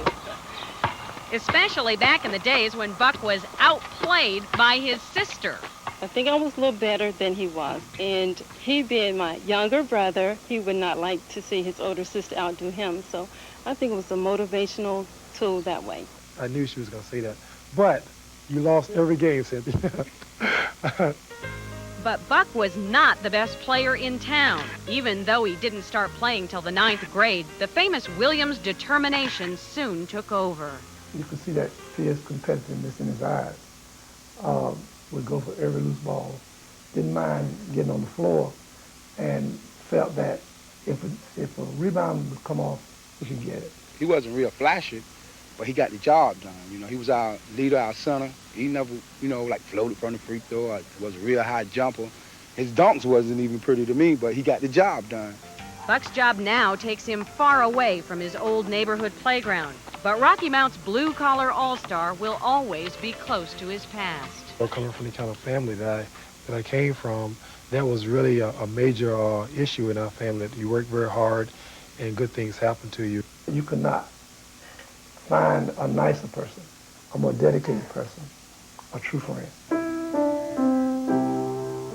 Especially back in the days when Buck was outplayed by his sister. I think I was a little better than he was. And he being my younger brother, he would not like to see his older sister outdo him. So I think it was a motivational tool that way. I knew she was going to say that. But you lost every game, Cynthia. But Buck was not the best player in town. Even though he didn't start playing till the 9th grade, the famous Williams determination soon took over. You could see that fierce competitiveness in his eyes. Would go for every loose ball. Didn't mind getting on the floor, and felt that if a rebound would come off, he could get it. He wasn't real flashy, but he got the job done. You know, he was our leader, our center. He never, like floated from the free throw or was a real high jumper. His dunks wasn't even pretty to me, but he got the job done. Buck's job now takes him far away from his old neighborhood playground. But Rocky Mount's blue-collar all-star will always be close to his past. Coming from the kind of family that I came from, that was really a major issue in our family. That you work very hard and good things happen to you. You could not find a nicer person, a more dedicated person, a true friend.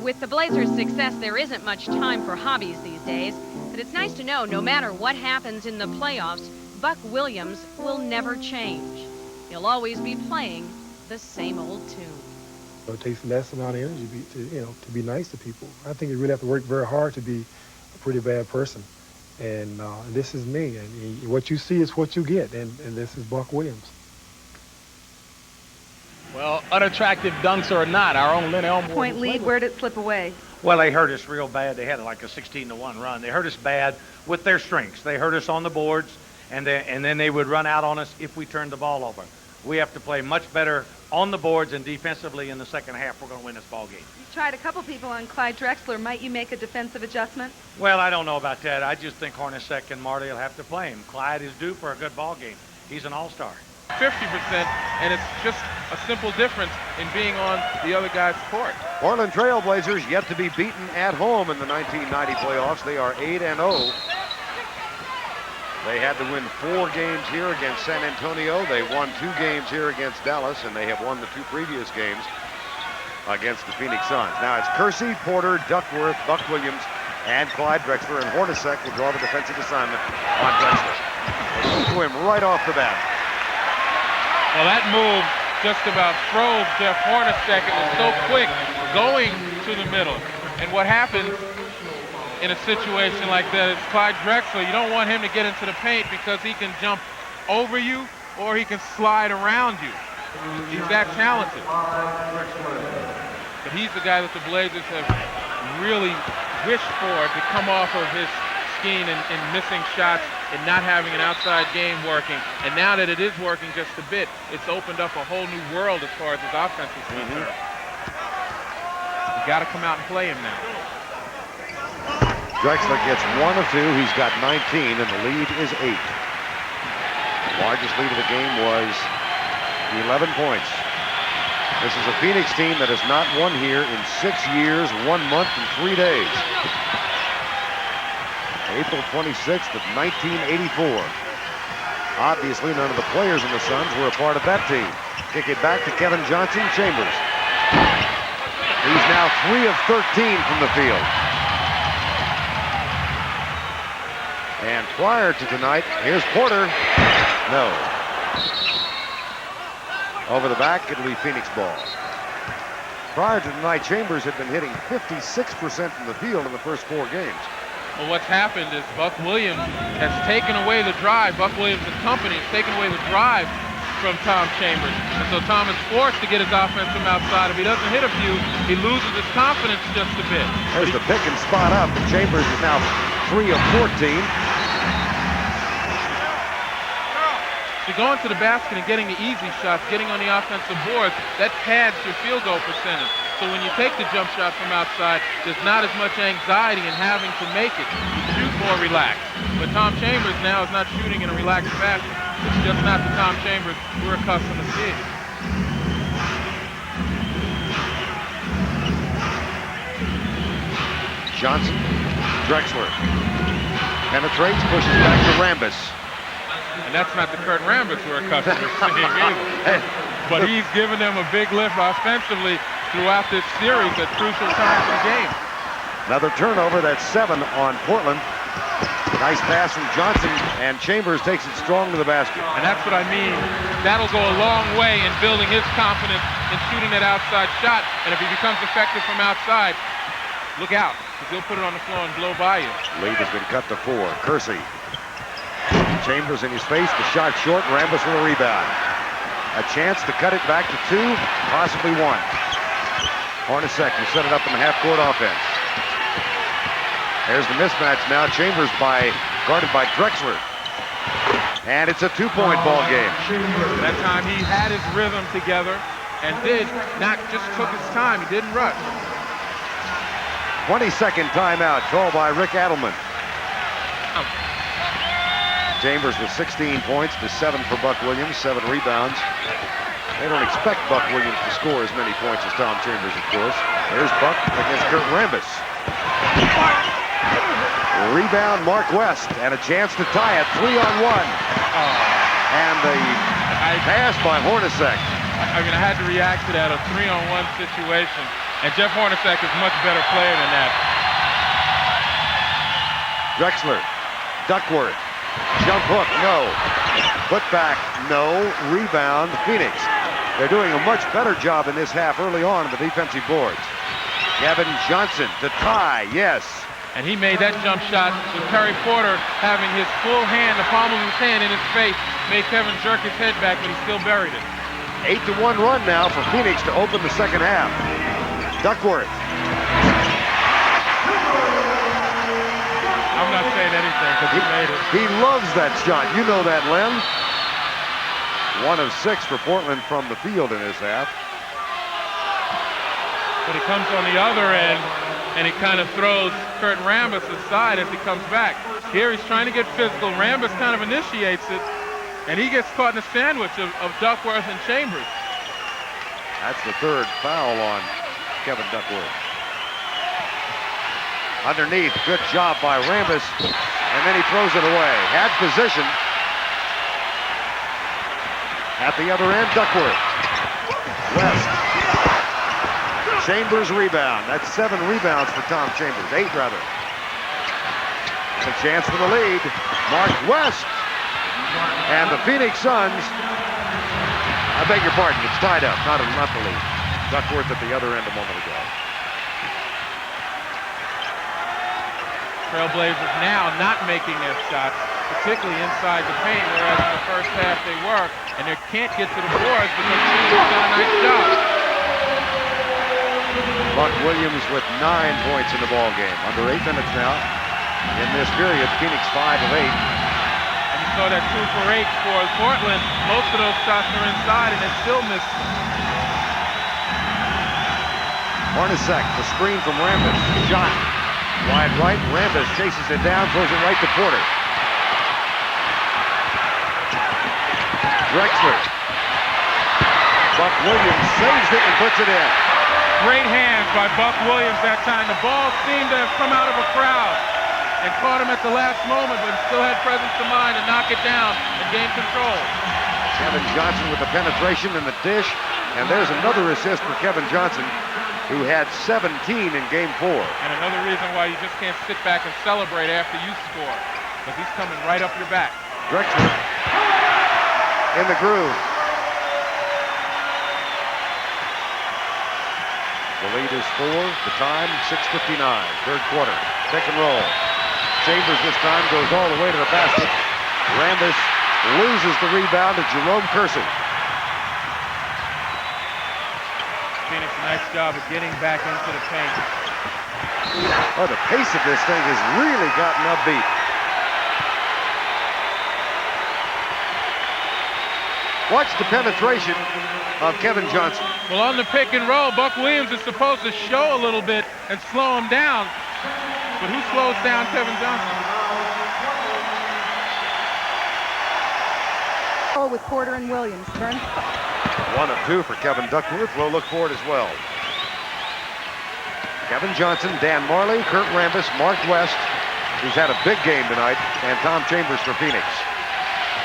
With the Blazers' success, there isn't much time for hobbies these days, but it's nice to know no matter what happens in the playoffs, Buck Williams will never change. He'll always be playing the same old tune. It takes less amount of energy to be nice to people. I think you really have to work very hard to be a pretty bad person. And this is me, and what you see is what you get, and this is Buck Williams. Well, unattractive dunks or not, our own Lenny Elmore. Point lead, where did it slip away? Well, they hurt us real bad. They had like a 16-1 run. They hurt us bad with their strengths. They hurt us on the boards, and then they would run out on us if we turned the ball over. We have to play much better on the boards and defensively in the second half. We're going to win this ball game. You tried a couple people on Clyde Drexler. Might you make a defensive adjustment? Well, I don't know about that. I just think Hornacek and Marty will have to play him. Clyde is due for a good ball game. He's an all-star. 50%, and it's just a simple difference in being on the other guy's court. Portland Trail Blazers yet to be beaten at home in the 1990 playoffs. They are 8-0. They had to win 4 games here against San Antonio. They won 2 games here against Dallas, and they have won the 2 previous games against the Phoenix Suns. Now it's Kersey, Porter, Duckworth, Buck Williams, and Clyde Drexler, and Hornacek will draw the defensive assignment on Drexler. They threw him right off the bat. Well, that move just about froze Jeff Hornacek. It was so quick going to the middle. And what happens in a situation like that is Clyde Drexler, you don't want him to get into the paint because he can jump over you or he can slide around you. He's that talented. But he's the guy that the Blazers have really wished for to come off of his skiing and missing shots and not having an outside game working. And now that it is working just a bit, it's opened up a whole new world as far as his offense is concerned. You got to come out and play him now. Drexler gets 1 of 2. He's got 19, and the lead is 8. The largest lead of the game was 11 points. This is a Phoenix team that has not won here in 6 years, 1 month, and 3 days. April 26th of 1984. Obviously, none of the players in the Suns were a part of that team. Kick it back to Kevin Johnson, Chambers. He's now 3 of 13 from the field. And prior to tonight, here's Porter. No. Over the back, it'll be Phoenix ball. Prior to tonight, Chambers had been hitting 56% from the field in the first 4 games. Well, what's happened is Buck Williams has taken away the drive. Buck Williams and company has taken away the drive from Tom Chambers. And so Tom is forced to get his offense from outside. If he doesn't hit a few, he loses his confidence just a bit. There's the pick and spot up. Chambers is now 3 of 14. So going to the basket and getting the easy shots, getting on the offensive boards, that pads your field goal percentage. So when you take the jump shot from outside, there's not as much anxiety in having to make it. You shoot more relaxed. But Tom Chambers now is not shooting in a relaxed fashion. It's just not the Tom Chambers we're accustomed to seeing. Johnson, Drexler. Penetrates, pushes back to Rambis. And that's not the Kurt Rambis we're accustomed to seeing either. But he's given them a big lift offensively throughout this series at crucial times in the game. Another turnover, that's 7 on Portland. Nice pass from Johnson, and Chambers takes it strong to the basket. And that's what I mean. That'll go a long way in building his confidence in shooting that outside shot. And if he becomes effective from outside, look out, because he'll put it on the floor and blow by you. Lead has been cut to 4. Kersey. Chambers in his face, the shot short, Rambis with a rebound. A chance to cut it back to 2, possibly 1. Hornacek will set it up in the half-court offense. There's the mismatch now. Chambers guarded by Drexler. And it's a 2-point ball game. That time he had his rhythm together and just took his time. He didn't rush. 22nd timeout called by Rick Adelman. Chambers with 16 points to 7 for Buck Williams, 7 rebounds. They don't expect Buck Williams to score as many points as Tom Chambers, of course. There's Buck against Kurt Rambis. Rebound, Mark West, and a chance to tie it, 3-on-1. And the pass by Hornacek. I mean, I had to react to that, a 3-on-1 situation. And Jeff Hornacek is a much better player than that. Drexler, Duckworth, jump hook, no. Put back, no. Rebound, Phoenix. They're doing a much better job in this half early on the defensive boards. Kevin Johnson to tie, yes. And he made that jump shot with Terry Porter having his full hand, the palm of his hand in his face, made Kevin jerk his head back, but he still buried it. 8-1 run now for Phoenix to open the second half. Duckworth. I'm not saying anything because he made it. He loves that shot. You know that, Len. 1 of 6 for Portland from the field in this half. But he comes on the other end, and he kind of throws Kurt Rambis aside as he comes back. Here he's trying to get physical. Rambis kind of initiates it, and he gets caught in a sandwich of Duckworth and Chambers. That's the 3rd foul on Kevin Duckworth. Underneath, good job by Rambis, and then he throws it away. Had position. At the other end, Duckworth. West. Chambers rebound. That's 7 rebounds for Tom Chambers. 8 rather. A chance for the lead. Mark West. And the Phoenix Suns. I beg your pardon. It's tied up. Not the lead. Duckworth at the other end a moment ago. Trailblazers now not making their shots, particularly inside the paint, whereas in the first half they were, and they can't get to the boards because Chambers done a nice job. Buck Williams with 9 points in the ball game. Under 8 minutes now. In this period, Phoenix 5 of 8. And you saw that 2 for 8 for Portland. Most of those shots are inside, and they still missed. Hornacek, the screen from Rambis. Shot. Wide right. Rambis chases it down, throws it right to Porter. Drexler. Buck Williams saves it and puts it in. Great hands by Buck Williams that time. The ball seemed to have come out of a crowd and caught him at the last moment, but still had presence of mind to knock it down and gain control. Kevin Johnson with the penetration and the dish. And there's another assist for Kevin Johnson, who had 17 in Game 4. And another reason why you just can't sit back and celebrate after you score, because he's coming right up your back. Drexler in the groove. The lead is 4. The time, 6:59. 3rd quarter. Pick and roll. Chambers this time goes all the way to the basket. Rambis loses the rebound to Jerome Kersey. Phoenix, a nice job of getting back into the paint. Oh, the pace of this thing has really gotten upbeat. Watch the penetration of Kevin Johnson. Well, on the pick and roll, Buck Williams is supposed to show a little bit and slow him down. But who slows down Kevin Johnson? With Porter and Williams. 1 of 2 for Kevin Duckworth. We'll look for it as well. Kevin Johnson, Dan Marley, Kurt Rambis, Mark West, who's had a big game tonight, and Tom Chambers for Phoenix.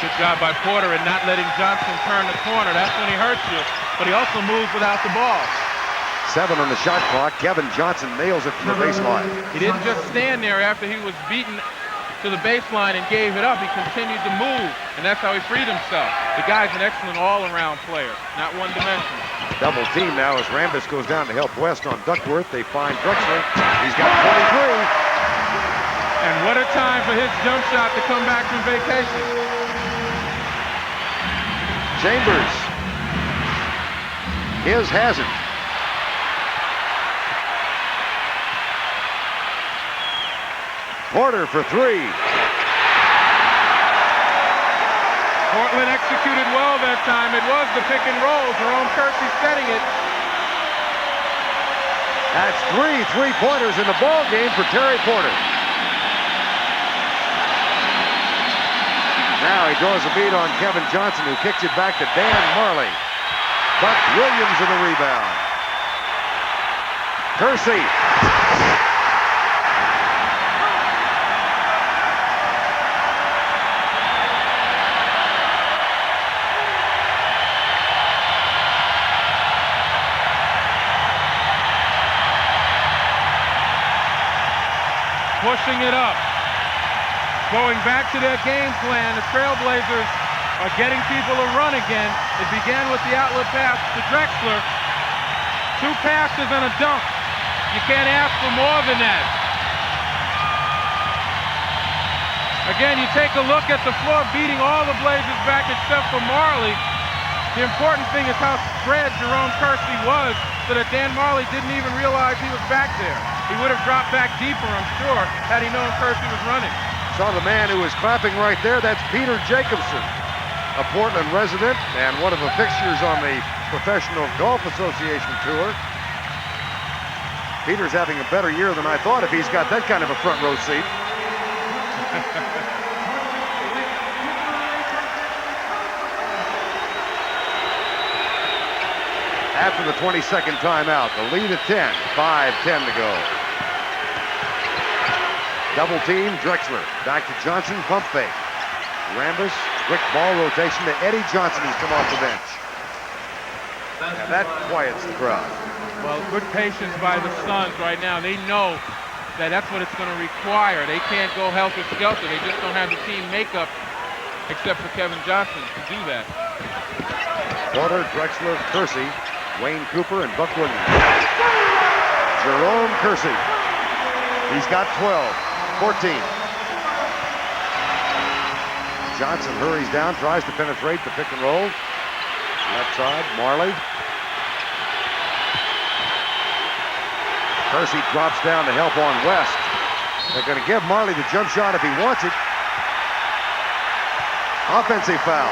Good job by Porter in not letting Johnson turn the corner. That's when he hurts you. But he also moves without the ball. 7 on the shot clock. Kevin Johnson nails it from the baseline. He didn't just stand there after he was beaten to the baseline and gave it up. He continued to move, and that's how he freed himself. The guy's an excellent all-around player, not one-dimensional. Double team now as Rambis goes down to help West on Duckworth. They find Drexler. He's got 23. And what a time for his jump shot to come back from vacation. Chambers. His hasn't. Porter for three. Portland executed well that time. It was the pick and roll. Jerome Kersey setting it. That's 3 3-pointers in the ball game for Terry Porter. Now he draws a bead on Kevin Johnson, who kicks it back to Dan Marley. Buck Williams in the rebound. Kersey. Pushing it up. Going back to their game plan, the Trailblazers are getting people to run again. It began with the outlet pass to Drexler. 2 passes and a dunk. You can't ask for more than that. Again, you take a look at the floor, beating all the Blazers back except for Marley. The important thing is how spread Jerome Kersey was, so that Dan Marley didn't even realize he was back there. He would have dropped back deeper, I'm sure, had he known Kersey was running. Saw the man who was clapping right there. That's Peter Jacobson, a Portland resident and one of the fixtures on the Professional Golf Association Tour. Peter's having a better year than I thought if he's got that kind of a front row seat. After the 22nd timeout, the lead at 10, 5:10 to go. Double team, Drexler. Back to Johnson, pump fake. Rambis, quick ball rotation to Eddie Johnson, who's come off the bench. And that quiets the crowd. Well, good patience by the Suns right now. They know that that's what it's going to require. They can't go helter-skelter. They just don't have the team makeup, except for Kevin Johnson, to do that. Porter, Drexler, Kersey, Wayne Cooper, and Buck Williams. Jerome Kersey. He's got 12, 14. Johnson hurries down, tries to penetrate the pick and roll. Left side, Marley. Kersey drops down to help on West. They're going to give Marley the jump shot if he wants it. Offensive foul.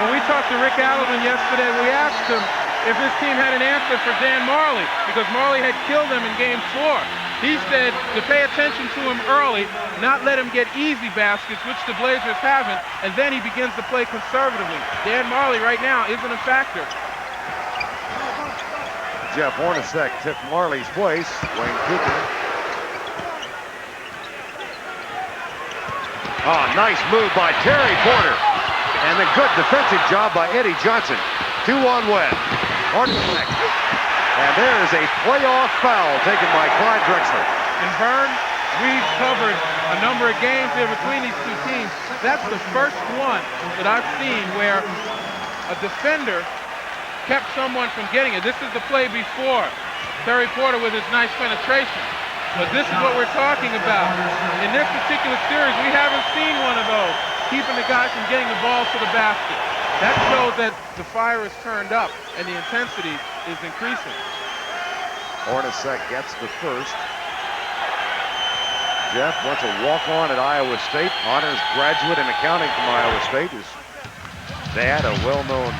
When we talked to Rick Adelman yesterday, we asked him if his team had an answer for Dan Marley, because Marley had killed him in Game 4. He said to pay attention to him early, not let him get easy baskets, which the Blazers haven't, and then he begins to play conservatively. Dan Marley right now isn't a factor. Jeff Hornacek took Marley's place. Wayne Cooper. Oh, nice move by Terry Porter. And a good defensive job by Eddie Johnson. 2 on West. Hornacek. And there is a playoff foul taken by Clyde Drexler. And Vern, we've covered a number of games here between these two teams. That's the first one that I've seen where a defender kept someone from getting it. This is the play before Terry Porter with his nice penetration. But this is what we're talking about. In this particular series, we haven't seen one of those, keeping the guy from getting the ball to the basket. That shows that the fire is turned up and the intensity is increasing. Hornacek gets the first. Jeff wants a walk-on at Iowa State. Honors graduate in accounting from Iowa State. His dad, a well-known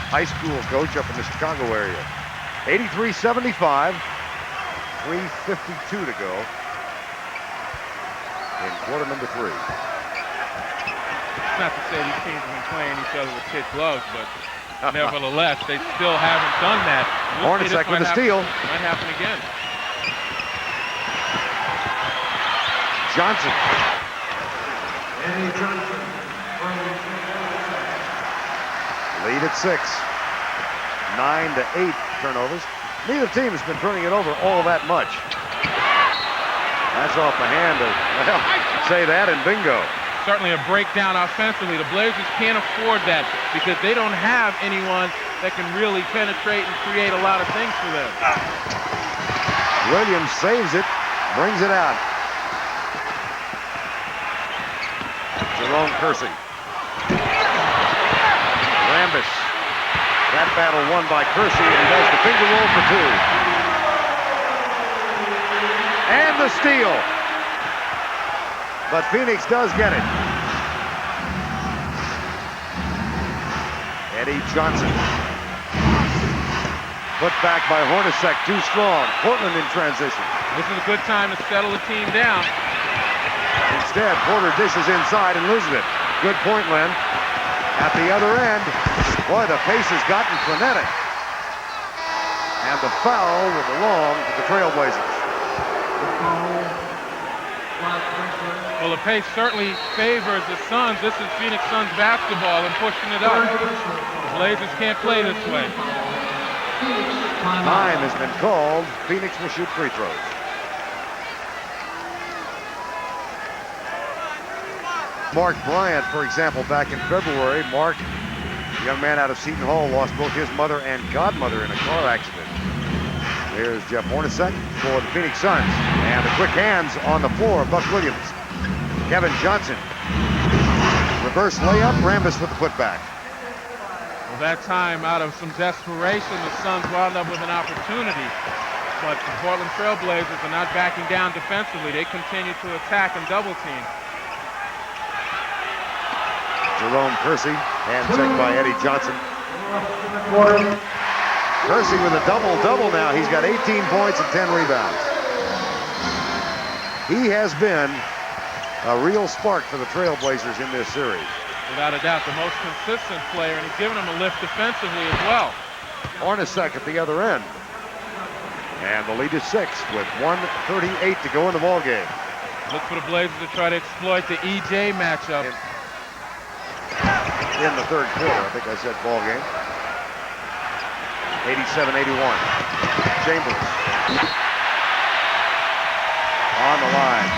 high school coach up in the Chicago area. 83-75. 3:52 to go in quarter number 3. It's not to say these teams have been playing each other with kid gloves, but nevertheless, they still haven't done that. Hornacek with a steal. Might happen again. Johnson. Lead at 6. 9 to 8 turnovers. Neither team has been turning it over all that much. That's off the hand of, well, say that and bingo. Certainly a breakdown offensively. The Blazers can't afford that because they don't have anyone that can really penetrate and create a lot of things for them. Williams saves it, brings it out. Jerome Kersey. Rambis. That battle won by Kersey, and he does the finger roll for two. And the steal. But Phoenix does get it. Eddie Johnson. Put back by Hornacek, too strong. Portland in transition. This is a good time to settle the team down. Instead, Porter dishes inside and loses it. Good point, Len. At the other end, boy, the pace has gotten frenetic. And the foul will belong to the Trailblazers. Well, the pace certainly favors the Suns. This is Phoenix Suns basketball and pushing it up. The Blazers can't play this way. Time has been called. Phoenix will shoot free throws. Mark Bryant, for example, back in February, Mark, a young man out of Seton Hall, lost both his mother and godmother in a car accident. Here's Jeff Hornacek for the Phoenix Suns. And the quick hands on the floor, Buck Williams. Kevin Johnson. Reverse layup, Rambis with the putback. Well, that time, out of some desperation, the Suns wound up with an opportunity. But the Portland Trailblazers are not backing down defensively. They continue to attack and double team. Jerome Kersey, hand checked by Eddie Johnson. Kersey with a double-double now. He's got 18 points and 10 rebounds. He has been a real spark for the Trailblazers in this series. Without a doubt, the most consistent player, and he's given them a lift defensively as well. Hornacek at the other end. And the lead is 6 with 1:38 to go in the ballgame. Look for the Blazers to try to exploit the EJ matchup. In the third quarter, I think I said ball game. 87-81. Chambers on the line.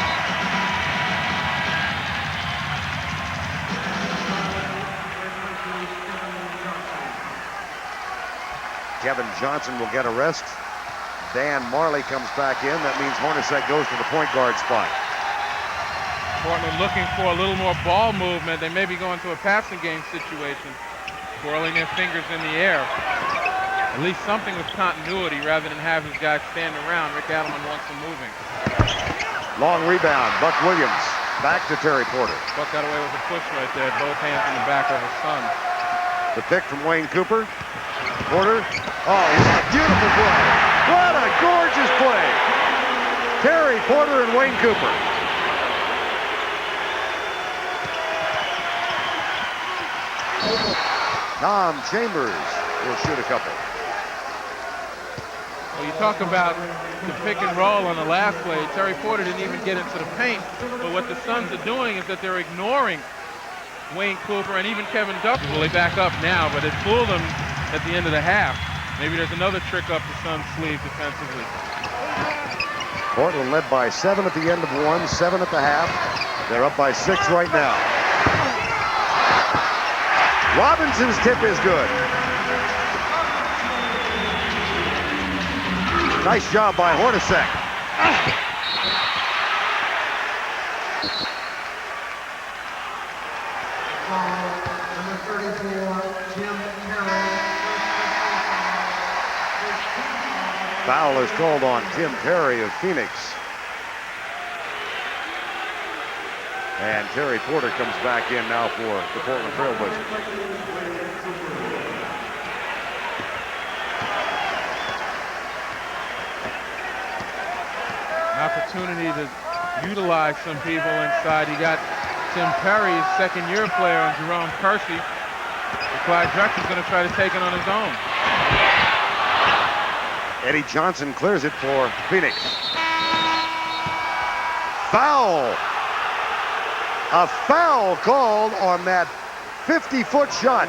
Kevin Johnson will get a rest. Dan Marley comes back in. That means Hornacek goes to the point guard spot. Portland looking for a little more ball movement. They may be going to a passing game situation, twirling their fingers in the air. At least something with continuity rather than have his guys stand around. Rick Adelman wants them moving. Long rebound. Buck Williams back to Terry Porter. Buck got away with a push right there. Both hands in the back of his son. The pick from Wayne Cooper. Porter. Oh, what a beautiful play. What a gorgeous play. Terry Porter and Wayne Cooper. Tom Chambers will shoot a couple. Well, you talk about the pick and roll on the last play. Terry Porter didn't even get into the paint. But what the Suns are doing is that they're ignoring Wayne Cooper and even Kevin Duffy. Well, they back up now, but it fooled them at the end of the half. Maybe there's another trick up the Suns' sleeve defensively. Portland led by 7 at the end of 1, 7 at the half. They're up by 6 right now. Robinson's tip is good. Nice job by Hornacek. Number 34, Tim Terry. Foul is called on Tim Terry of Phoenix. And Terry Porter comes back in now for the Portland Trailblazers. An opportunity to utilize some people inside. You got Tim Perry, his second-year player, and Jerome Kersey. Clyde Drexler's going to try to take it on his own. Eddie Johnson clears it for Phoenix. Foul! A foul called on that 50-foot shot.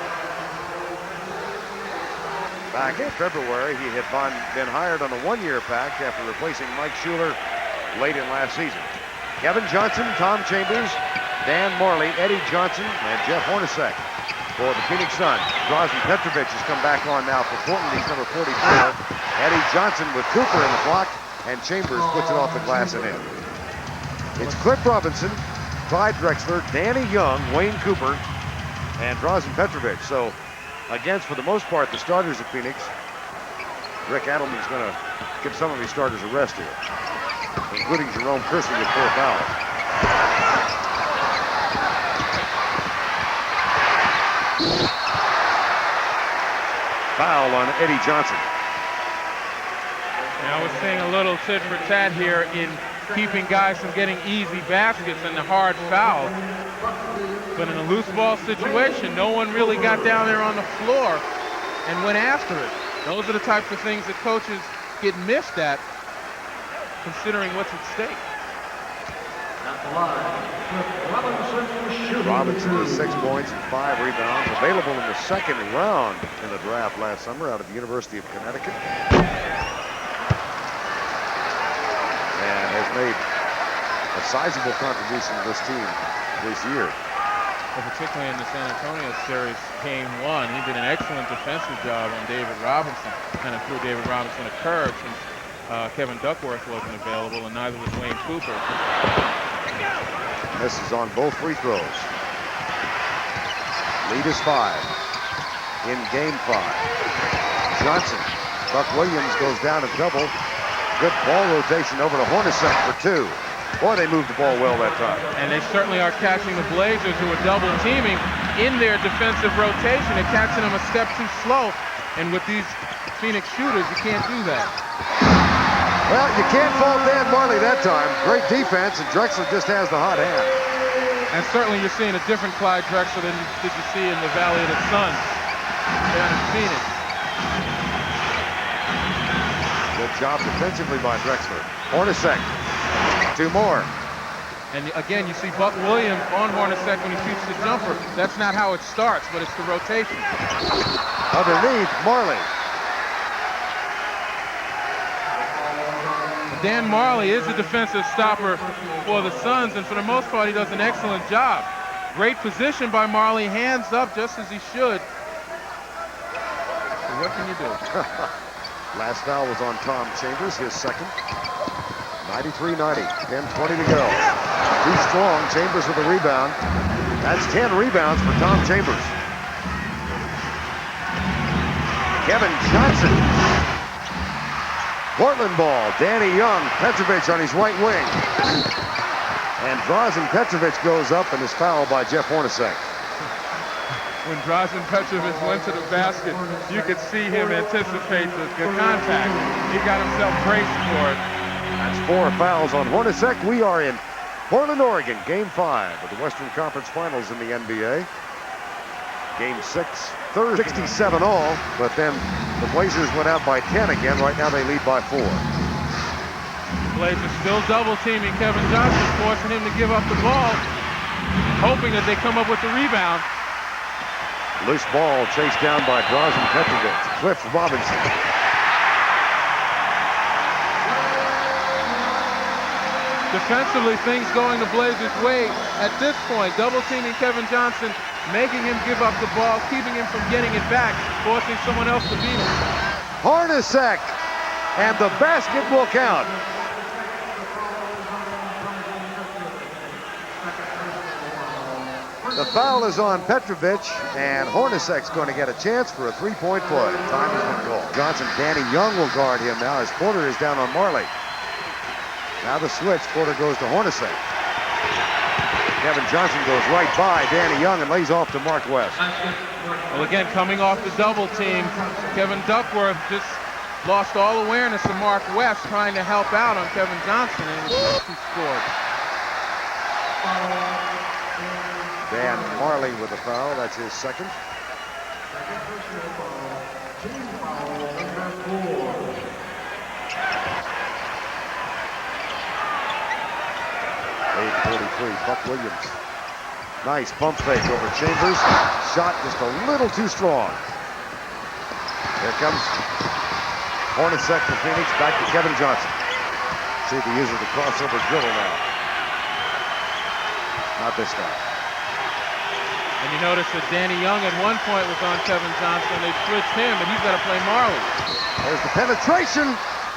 Back in February, he had been hired on a one-year pact after replacing Mike Schuler late in last season. Kevin Johnson, Tom Chambers, Dan Marley, Eddie Johnson, and Jeff Hornacek for the Phoenix Suns. Drazen Petrovic has come back on now for Portland. He's number 44. Eddie Johnson with Cooper in the block, and Chambers puts it off the glass and in. It's Cliff Robinson, Clyde Drexler, Danny Young, Wayne Cooper, and Drazen Petrovic. So, again, for the most part, the starters of Phoenix. Rick Adelman's going to give some of his starters a rest here, including Jerome Kersey with 4 fouls. Foul on Eddie Johnson. Now we're seeing a little tit for tat here in keeping guys from getting easy baskets and the hard foul. But in a loose ball situation, no one really got down there on the floor and went after it. Those are the types of things that coaches get missed at, considering what's at stake. Robinson with 6 points and 5 rebounds. Available in the second round in the draft last summer out of the University of Connecticut. And has made a sizable contribution to this team this year. Well, particularly in the San Antonio series, game 1, he did an excellent defensive job on David Robinson. Kind of threw David Robinson a curve since Kevin Duckworth wasn't available, and neither was Wayne Cooper. Misses on both free throws. Lead is 5 in game 5. Johnson, Buck Williams goes down a double. Good ball rotation over to Hornacek for 2. Boy, they moved the ball well that time. And they certainly are catching the Blazers, who are double teaming in their defensive rotation. They're catching them a step too slow. And with these Phoenix shooters, you can't do that. Well, you can't fault Dan Marley that time. Great defense, and Drexler just has the hot hand. And certainly you're seeing a different Clyde Drexler than did you see in the Valley of the Sun down in Phoenix. Good job defensively by Drexler. Hornacek, 2 more. And again, you see Buck Williams on Hornacek when he shoots the jumper. That's not how it starts, but it's the rotation. Underneath, Marley. Dan Marley is a defensive stopper for the Suns, and for the most part, he does an excellent job. Great position by Marley, hands up just as he should. So what can you do? Last foul was on Tom Chambers, his second. 93-90, 10-20 to go. Too strong, Chambers with a rebound. That's 10 rebounds for Tom Chambers. Kevin Johnson. Portland ball, Danny Young, Petrovic on his right wing. And Drazen Petrovic goes up and is fouled by Jeff Hornacek. When Drazen Petrovic went to the basket, you could see him anticipate the contact. He got himself braced for it. That's 4 fouls on Hornacek. We are in Portland, Oregon, Game 5 of the Western Conference Finals in the NBA. Game 6, 67 all, but then the Blazers went out by 10 again. Right now they lead by 4. Blazers still double teaming Kevin Johnson, forcing him to give up the ball, hoping that they come up with the rebound. Loose ball chased down by Drazen Petrovic. Cliff Robinson. Defensively, things going the Blazers' way at this point. Double teaming Kevin Johnson, making him give up the ball, keeping him from getting it back, forcing someone else to beat him. Hornacek, and the basket will count. The foul is on Petrovic, and Hornacek's going to get a chance for a 3-point play. Time has been called. Johnson, Danny Young will guard him now as Porter is down on Marley. Now the switch, Porter goes to Hornacek. Kevin Johnson goes right by Danny Young and lays off to Mark West. Well, again, coming off the double team, Kevin Duckworth just lost all awareness of Mark West trying to help out on Kevin Johnson, and he scored. Dan Marley with a foul, that's his second. 8:43, Buck Williams. Nice pump fake over Chambers. Shot just a little too strong. Here comes Hornacek for Phoenix, back to Kevin Johnson. See if he uses the crossover dribble now. Not this time. And you notice that Danny Young at one point was on Kevin Johnson. They switched him, but he's got to play Marley. There's the penetration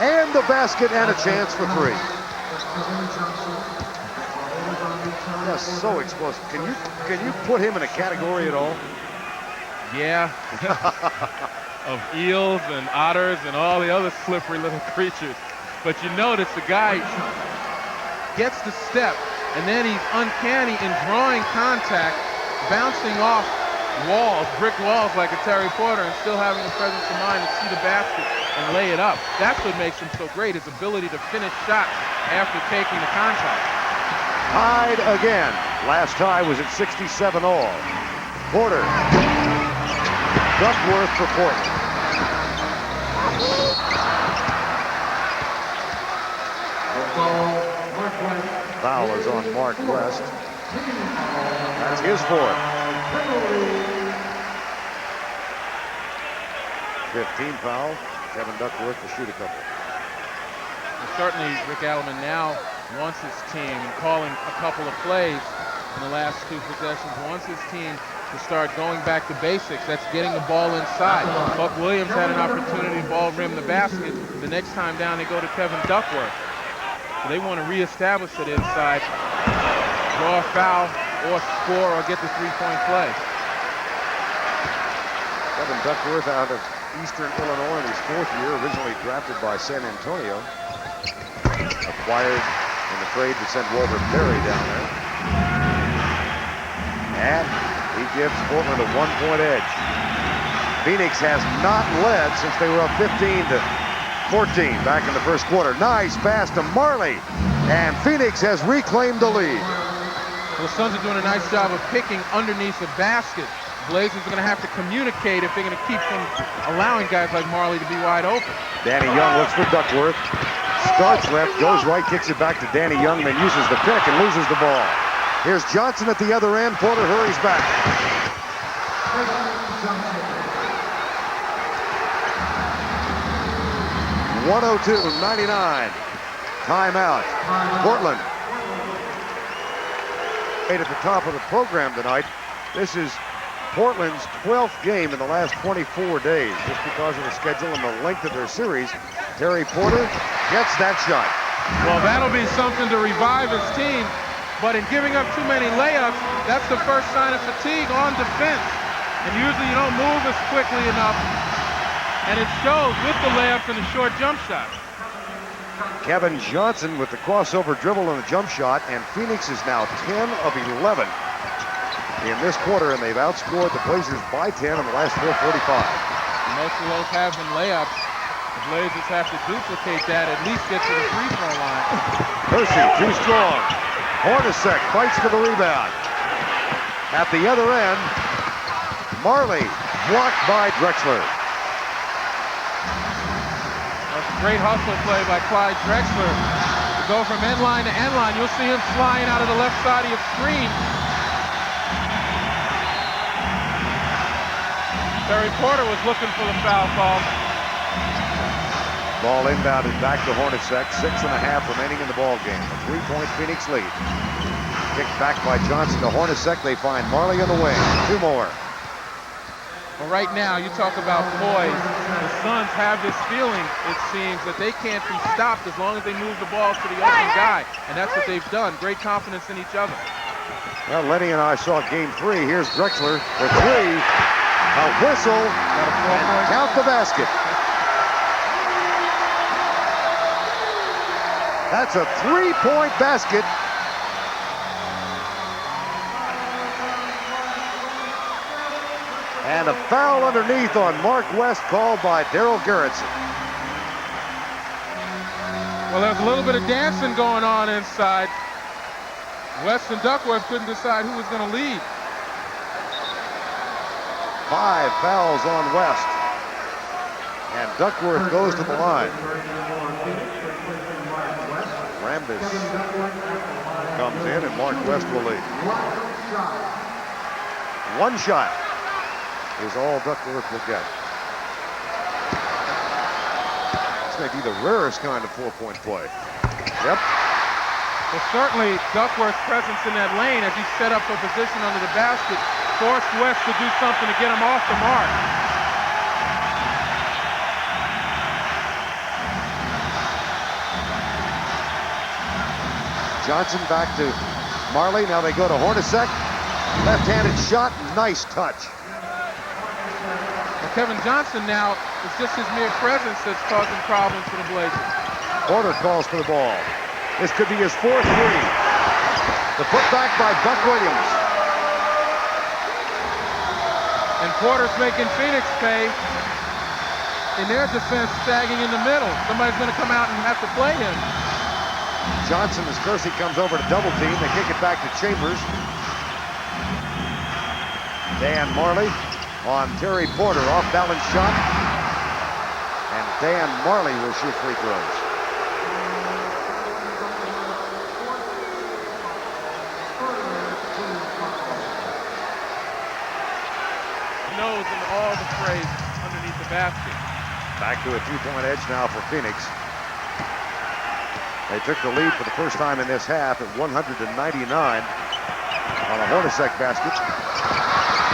and the basket and a chance for three. Just so explosive. Can you put him in a category at all? Yeah. Of eels and otters and all the other slippery little creatures. But you notice the guy gets the step, and then he's uncanny in drawing contact, bouncing off walls, brick walls like a Terry Porter, and still having the presence of mind to see the basket and lay it up. That's what makes him so great, his ability to finish shots after taking the contact. Tied again. Last tie was at 67 all. Porter. Duckworth for Portland. Foul is on Mark West. That's his fourth. 15 foul. Kevin Duckworth to shoot a couple. And certainly Rick Alleman now wants his team, and calling a couple of plays in the last two possessions, wants his team to start going back to basics. That's getting the ball inside. Buck Williams had an opportunity to ball rim the basket. The next time down they go to Kevin Duckworth. So they want to reestablish it inside, draw a foul, or score, or get the three-point play. Kevin Duckworth out of Eastern Illinois in his fourth year, originally drafted by San Antonio. Acquired in the trade to send Walter Perry down there. And he gives Portland a one-point edge. Phoenix has not led since they were up 15-14 back in the first quarter. Nice pass to Marley, and Phoenix has reclaimed the lead. Well, the Suns are doing a nice job of picking underneath the basket. Blazers are going to have to communicate if they're going to keep from allowing guys like Marley to be wide open. Danny Young looks for Duckworth. Starts left, goes right, kicks it back to Danny Young, then uses the pick and loses the ball. Here's Johnson at the other end. Porter hurries back. .102.99. Timeout. Portland. At the top of the program tonight, this is Portland's 12th game in the last 24 days, just because of the schedule and the length of their series. Terry Porter gets that shot. Well, that'll be something to revive his team, but in giving up too many layups, that's the first sign of fatigue on defense. And usually you don't move as quickly enough, and it shows with the layups and the short jump shots. Kevin Johnson with the crossover dribble and the jump shot, and Phoenix is now 10 of 11 in this quarter, and they've outscored the Blazers by 10 in the last 4:45. Most of those have been layups. The Blazers have to duplicate that, at least get to the free throw line. Percy, too strong. Hornacek fights for the rebound. At the other end, Marley blocked by Drexler. That's a great hustle play by Clyde Drexler. To go from end line to end line, you'll see him flying out of the left side of your screen. Terry Porter was looking for the foul call. Ball inbounded back to Hornacek. 6.5 remaining in the ball game. A 3-point Phoenix lead. Kicked back by Johnson to Hornacek. They find Marley on the wing. Two more. Well, right now, you talk about poise. The Suns have this feeling, it seems, that they can't be stopped as long as they move the ball to the open guy. And that's what they've done. Great confidence in each other. Well, Lenny and I saw game 3. Here's Drexler for 3. A whistle, and count the basket. That's a 3-point basket. And a foul underneath on Mark West, called by Daryl Gerritsen. Well, there's a little bit of dancing going on inside. West and Duckworth couldn't decide who was going to lead. 5 fouls on West. And Duckworth goes to the line. Rambis comes in and Mark West will lead. One shot is all Duckworth will get. This may be the rarest kind of 4-point play. Yep. Well, certainly Duckworth's presence in that lane as he set up a position under the basket forced West to do something to get him off the mark. Johnson back to Marley. Now they go to Hornacek. Left-handed shot, nice touch. Well, Kevin Johnson now, it's just his mere presence that's causing problems for the Blazers. Porter calls for the ball. This could be his fourth three. The putback by Buck Williams. And Porter's making Phoenix pay in their defense, sagging in the middle. Somebody's going to come out and have to play him. Johnson, as Kersey comes over to double team, they kick it back to Chambers. Dan Marley on Terry Porter, off balance shot. And Dan Marley will shoot free throws. Nose and all the praise underneath the basket. Back to a two-point edge now for Phoenix. They took the lead for the first time in this half at 199 on a Hornacek basket.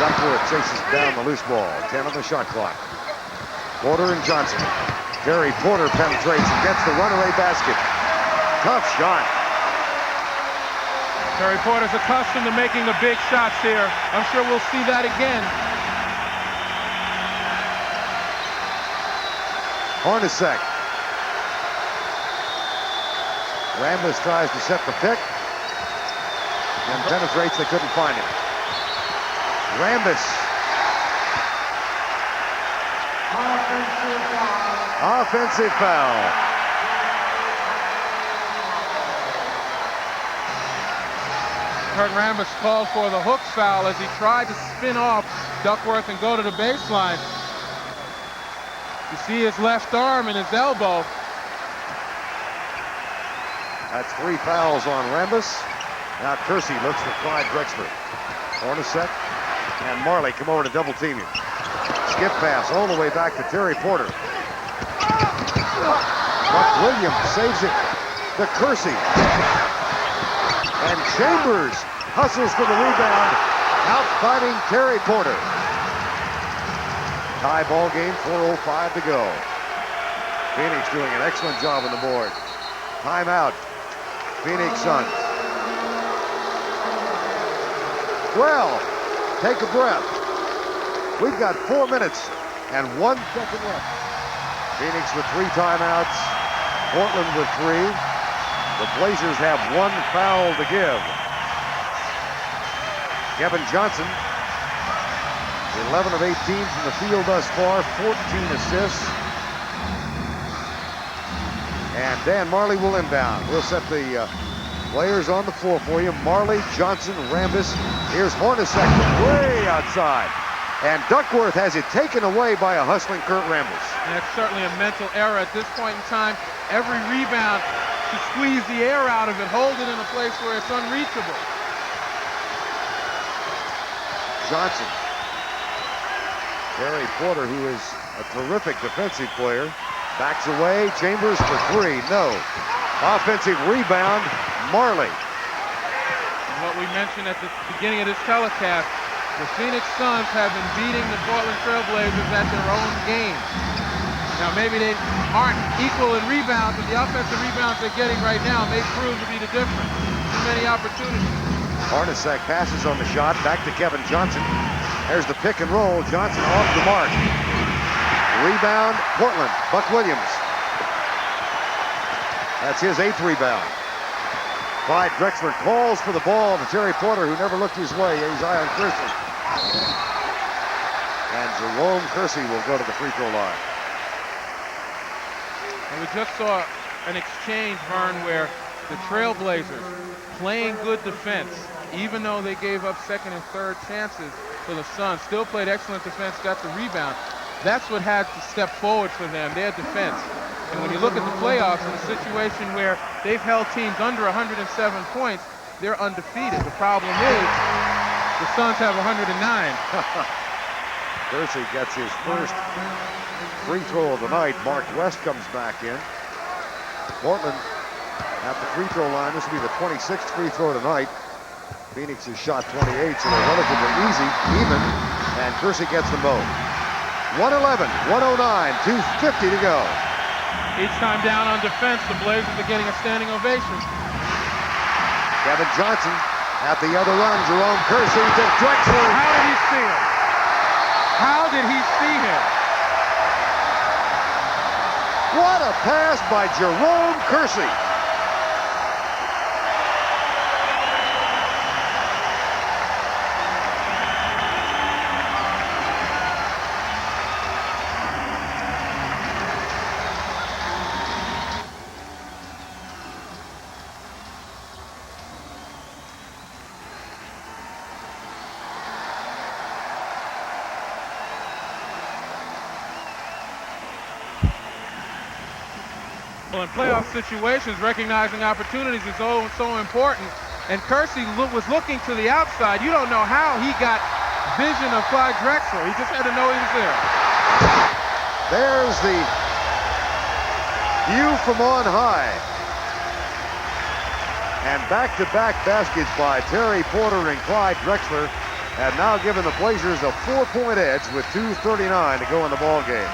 Duckworth chases down the loose ball. 10 on the shot clock. Porter and Johnson. Terry Porter penetrates and gets the runaway basket. Tough shot. Terry Porter's accustomed to making the big shots here. I'm sure we'll see that again. Hornacek. Rambis tries to set the pick and penetrates. They couldn't find him. Rambis. Offensive foul. Kurt Rambis called for the hook foul as he tried to spin off Duckworth and go to the baseline. You see his left arm and his elbow. That's 3 fouls on Rambis. Now Kersey looks for Clyde Drexler. Hornacek and Marley come over to double team him. Skip pass all the way back to Terry Porter. Buck Williams saves it to Kersey. And Chambers hustles for the rebound, out-fighting Terry Porter. Tie ball game, 4:05 to go. Phoenix doing an excellent job on the board. Timeout. Phoenix Suns. Well, take a breath. We've got 4 minutes and 1 second left. Phoenix with 3 timeouts. Portland with 3. The Blazers have 1 foul to give. Kevin Johnson, 11 of 18 from the field thus far, 14 assists. And Dan Marley will inbound. We'll set the players on the floor for you. Marley, Johnson, Rambis. Here's Hornacek way outside. And Duckworth has it taken away by a hustling Kurt Rambis. And that's certainly a mental error at this point in time. Every rebound to squeeze the air out of it, hold it in a place where it's unreachable. Johnson. Terry Porter, who is a terrific defensive player, backs away. Chambers for 3. No. Offensive rebound. Marley. And what we mentioned at the beginning of this telecast, the Phoenix Suns have been beating the Portland Trail Blazers at their own game. Now maybe they aren't equal in rebounds, but the offensive rebounds they're getting right now may prove to be the difference. Too many opportunities. Hornacek passes on the shot. Back to Kevin Johnson. There's the pick and roll. Johnson off the mark. Rebound, Portland. Buck Williams. That's his 8th rebound. Clyde Drexler calls for the ball to Terry Porter, who never looked his way. He's eye on Kersey. And Jerome Kersey will go to the free throw line. And we just saw an exchange, Vern, where the Trailblazers playing good defense, even though they gave up second and third chances for the Suns, still played excellent defense, got the rebound. That's what had to step forward for them, their defense. And when you look at the playoffs in a situation where they've held teams under 107 points, they're undefeated. The problem is the Suns have 109. Kersey gets his first free throw of the night. Mark West comes back in. Portland at the free throw line. This will be the 26th free throw tonight. Phoenix has shot 28, so they're relatively easy, even, and Kersey gets them both. 111, 109, 2:50 to go. Each time down on defense, the Blazers are getting a standing ovation. Kevin Johnson at the other run. Jerome Kersey to Drexler. How did he see him? How did he see him? What a pass by Jerome Kersey. Well, in playoff situations, recognizing opportunities is so important. And Kersey was looking to the outside. You don't know how he got vision of Clyde Drexler. He just had to know he was there. There's the view from on high. And back-to-back baskets by Terry Porter and Clyde Drexler have now given the Blazers a 4-point edge with 2:39 to go in the ball game.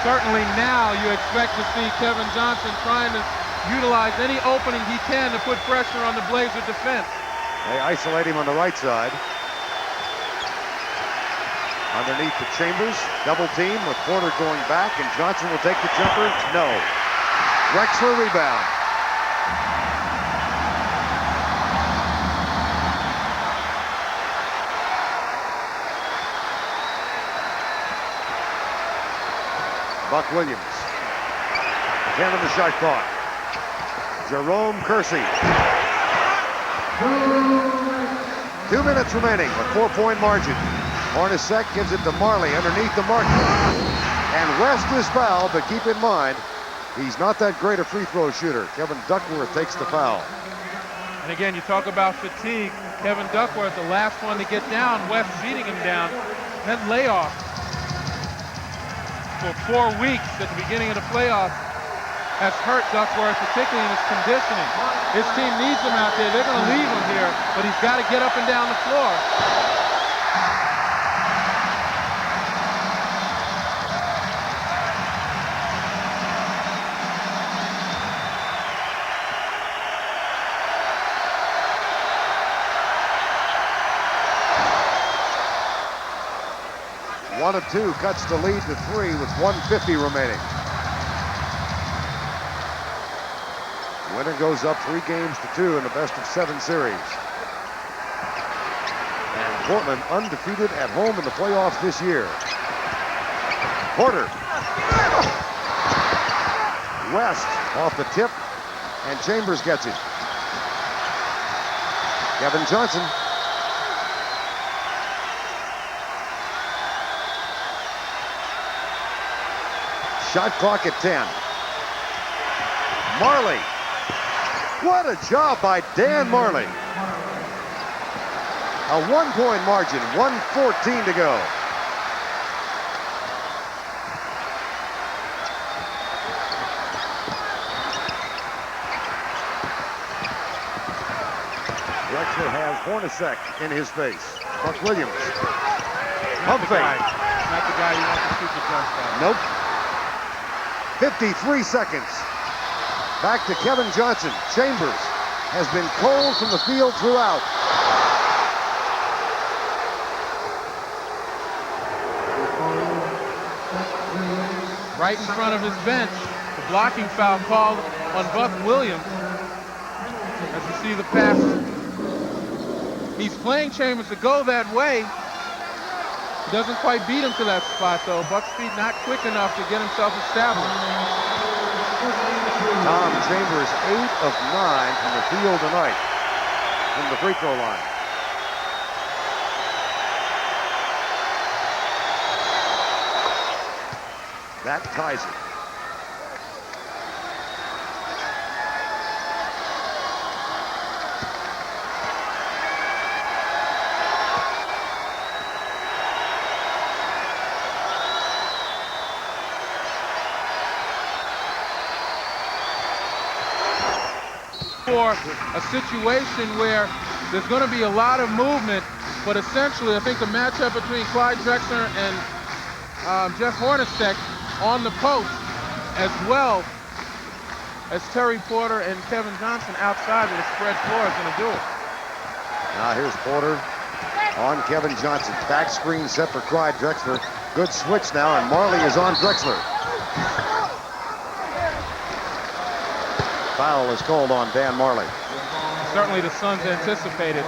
Certainly now you expect to see Kevin Johnson trying to utilize any opening he can to put pressure on the Blazer defense. They isolate him on the right side. Underneath the Chambers, double team with Porter going back, and Johnson will take the jumper. No. Drexler rebound. Buck Williams. Again on the shot clock. Jerome Kersey. 2 minutes remaining, a 4-point margin. Hornacek gives it to Marley underneath the mark. And West is fouled, but keep in mind, he's not that great a free throw shooter. Kevin Duckworth takes the foul. And again, you talk about fatigue. Kevin Duckworth, the last one to get down. West beating him down. That layoff for 4 weeks at the beginning of the playoffs has hurt Duckworth, particularly in his conditioning. His team needs him out there. They're going to leave him here, but he's got to get up and down the floor. One of two cuts the lead to 3 with 1:50 remaining. Winner goes up 3 games to 2 in the best-of-7 series. And Portland undefeated at home in the playoffs this year. Porter. West off the tip, and Chambers gets it. Kevin Johnson. Shot clock at 10. Marley. What a job by Dan Marley. A 1-point margin, 1:14 to go. Drexler has Hornacek in his face. Buck Williams. Pump fake. Not the guy you want to shoot the jump shot. Nope. 53 seconds. Back to Kevin Johnson. Chambers has been cold from the field throughout. Right in front of his bench, the blocking foul called on Buck Williams. As you see the pass, he's playing Chambers to go that way. He doesn't quite beat him to that spot, though. Buck's feet not quick enough to get himself established. Tom Chambers, 8 of 9 from the field tonight, from the free throw line. That ties it. for a situation where there's going to be a lot of movement, but essentially I think the matchup between Clyde Drexler and Jeff Hornacek on the post, as well as Terry Porter and Kevin Johnson outside with a spread floor, is going to do it. Now here's Porter on Kevin Johnson. Back screen set for Clyde Drexler. Good switch now, and Marley is on Drexler. Foul is called on Dan Marley. Certainly the Suns anticipated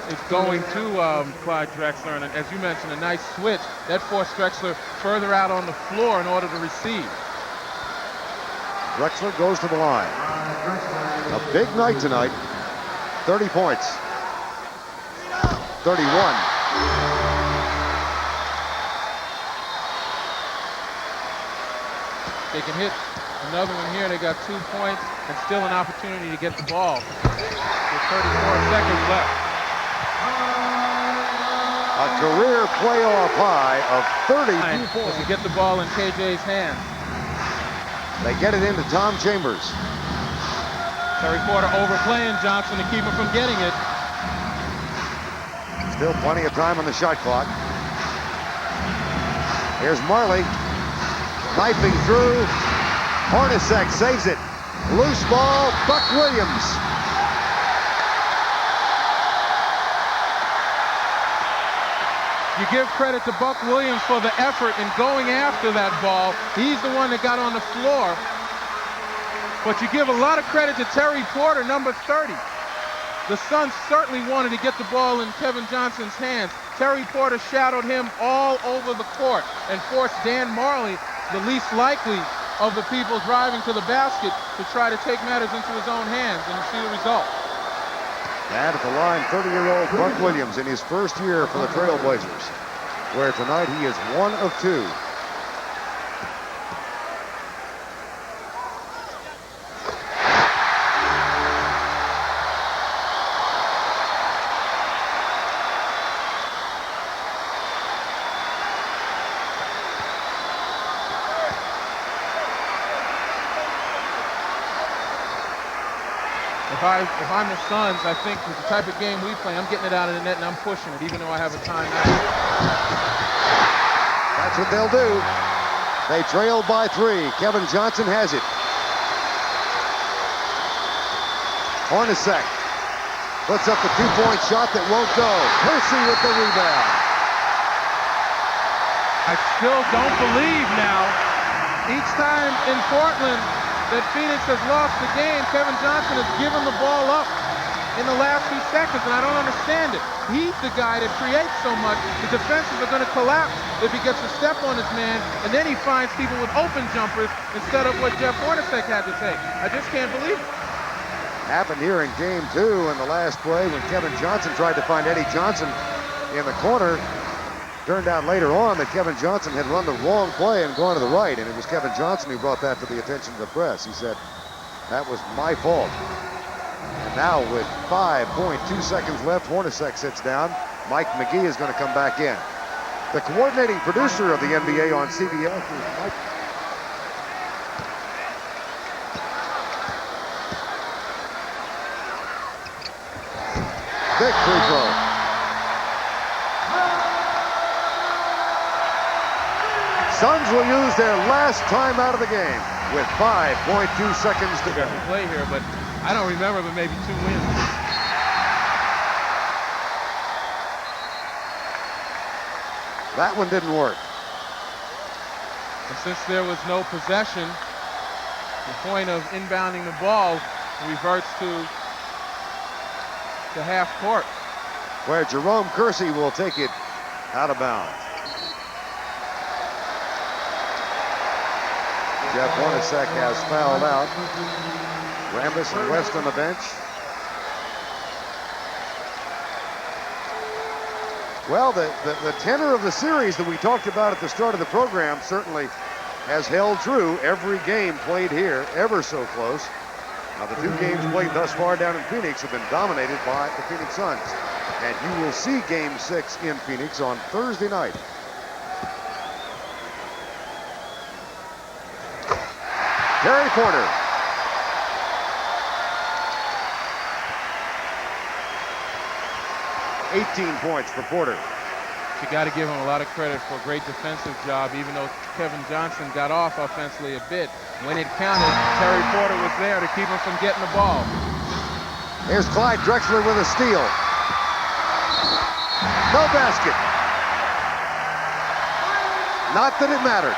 it going to Clyde Drexler, and as you mentioned, a nice switch. That forced Drexler further out on the floor in order to receive. Drexler goes to the line. A big night tonight. 30 points. 31. They can hit another one here. They got 2 points and still an opportunity to get the ball with 34 seconds left. A career playoff high of 32 As points. you get the ball in KJ's hands. They get it into Tom Chambers. Terry Porter overplaying Johnson to keep him from getting it. Still plenty of time on the shot clock. Here's Marley. Knifing through. Hornacek saves it. Loose ball, Buck Williams. You give credit to Buck Williams for the effort in going after that ball. He's the one that got on the floor. But you give a lot of credit to Terry Porter, number 30. The Suns certainly wanted to get the ball in Kevin Johnson's hands. Terry Porter shadowed him all over the court and forced Dan Marley, the least likely of the people driving to the basket, to try to take matters into his own hands, and you see the result. And at the line, 30-year-old Buck Williams in his first year for the Trailblazers, where tonight he is 1 of 2. If I'm the Suns, I think with the type of game we play, I'm getting it out of the net and I'm pushing it, even though I have a timeout. That's what they'll do. They trail by 3. Kevin Johnson has it. Hornacek puts up the 2-point shot that won't go. Percy with the rebound. I still don't believe now, each time in Portland that Phoenix has lost the game, Kevin Johnson has given the ball up in the last few seconds, and I don't understand it. He's the guy that creates so much. The defenses are going to collapse if he gets a step on his man, and then he finds people with open jumpers instead of what Jeff Hornacek had to take. I just can't believe it. Happened here in game 2 in the last play when Kevin Johnson tried to find Eddie Johnson in the corner. Turned out later on that Kevin Johnson had run the wrong play and gone to the right, and it was Kevin Johnson who brought that to the attention of the press. He said, that was my fault. And now with 5.2 seconds left, Hornacek sits down. Mike McGee is going to come back in. The coordinating producer of the NBA on CBS is Mike. Big free throw. Suns will use their last time out of the game with 5.2 seconds to go. Play here, but I don't remember, but maybe 2 wins. That one didn't work. And since there was no possession, the point of inbounding the ball reverts to half court, where Jerome Kersey will take it out of bounds. Jeff Hornacek has fouled out. Rambis and West on the bench. Well, the tenor of the series that we talked about at the start of the program certainly has held true. Every game played here, ever so close. Now, the 2 games played thus far down in Phoenix have been dominated by the Phoenix Suns. And you will see Game 6 in Phoenix on Thursday night. Terry Porter. 18 points for Porter. You got to give him a lot of credit for a great defensive job, even though Kevin Johnson got off offensively a bit. When it counted, Terry Porter was there to keep him from getting the ball. Here's Clyde Drexler with a steal. No basket. Not that it mattered.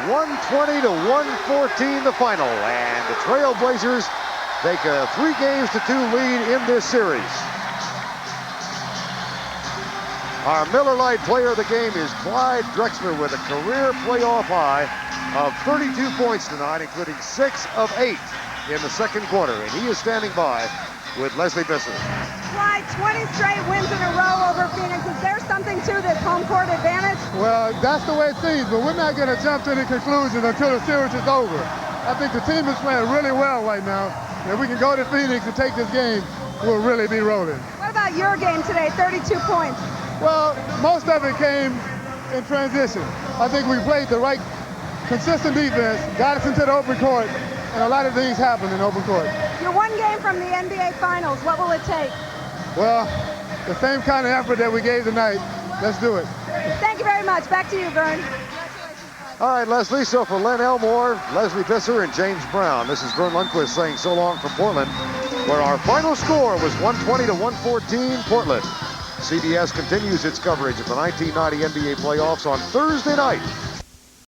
.120 to 114 the final, and the Trailblazers take a 3-2 lead in this series. Our Miller Lite player of the game is Clyde Drexler with a career playoff high of 32 points tonight, including 6 of 8 in the second quarter, and he is standing by with Leslie Visser. Clyde, 20 straight wins in a row over Phoenix. Is there something to this home court advantage? Well, that's the way it seems, but we're not going to jump to any conclusions until the series is over. I think the team is playing really well right now. If we can go to Phoenix and take this game, we'll really be rolling. What about your game today, 32 points? Well, most of it came in transition. I think we played the right, consistent defense, got us into the open court, and a lot of things happened in open court. You're one game from the NBA Finals. What will it take? Well, the same kind of effort that we gave tonight. Let's do it. Thank you very much. Back to you, Vern. All right, Leslie, so for Len Elmore, Leslie Visser, and James Brown, this is Vern Lundquist saying so long from Portland, where our final score was 120 to 114, Portland. CBS continues its coverage of the 1990 NBA playoffs on Thursday night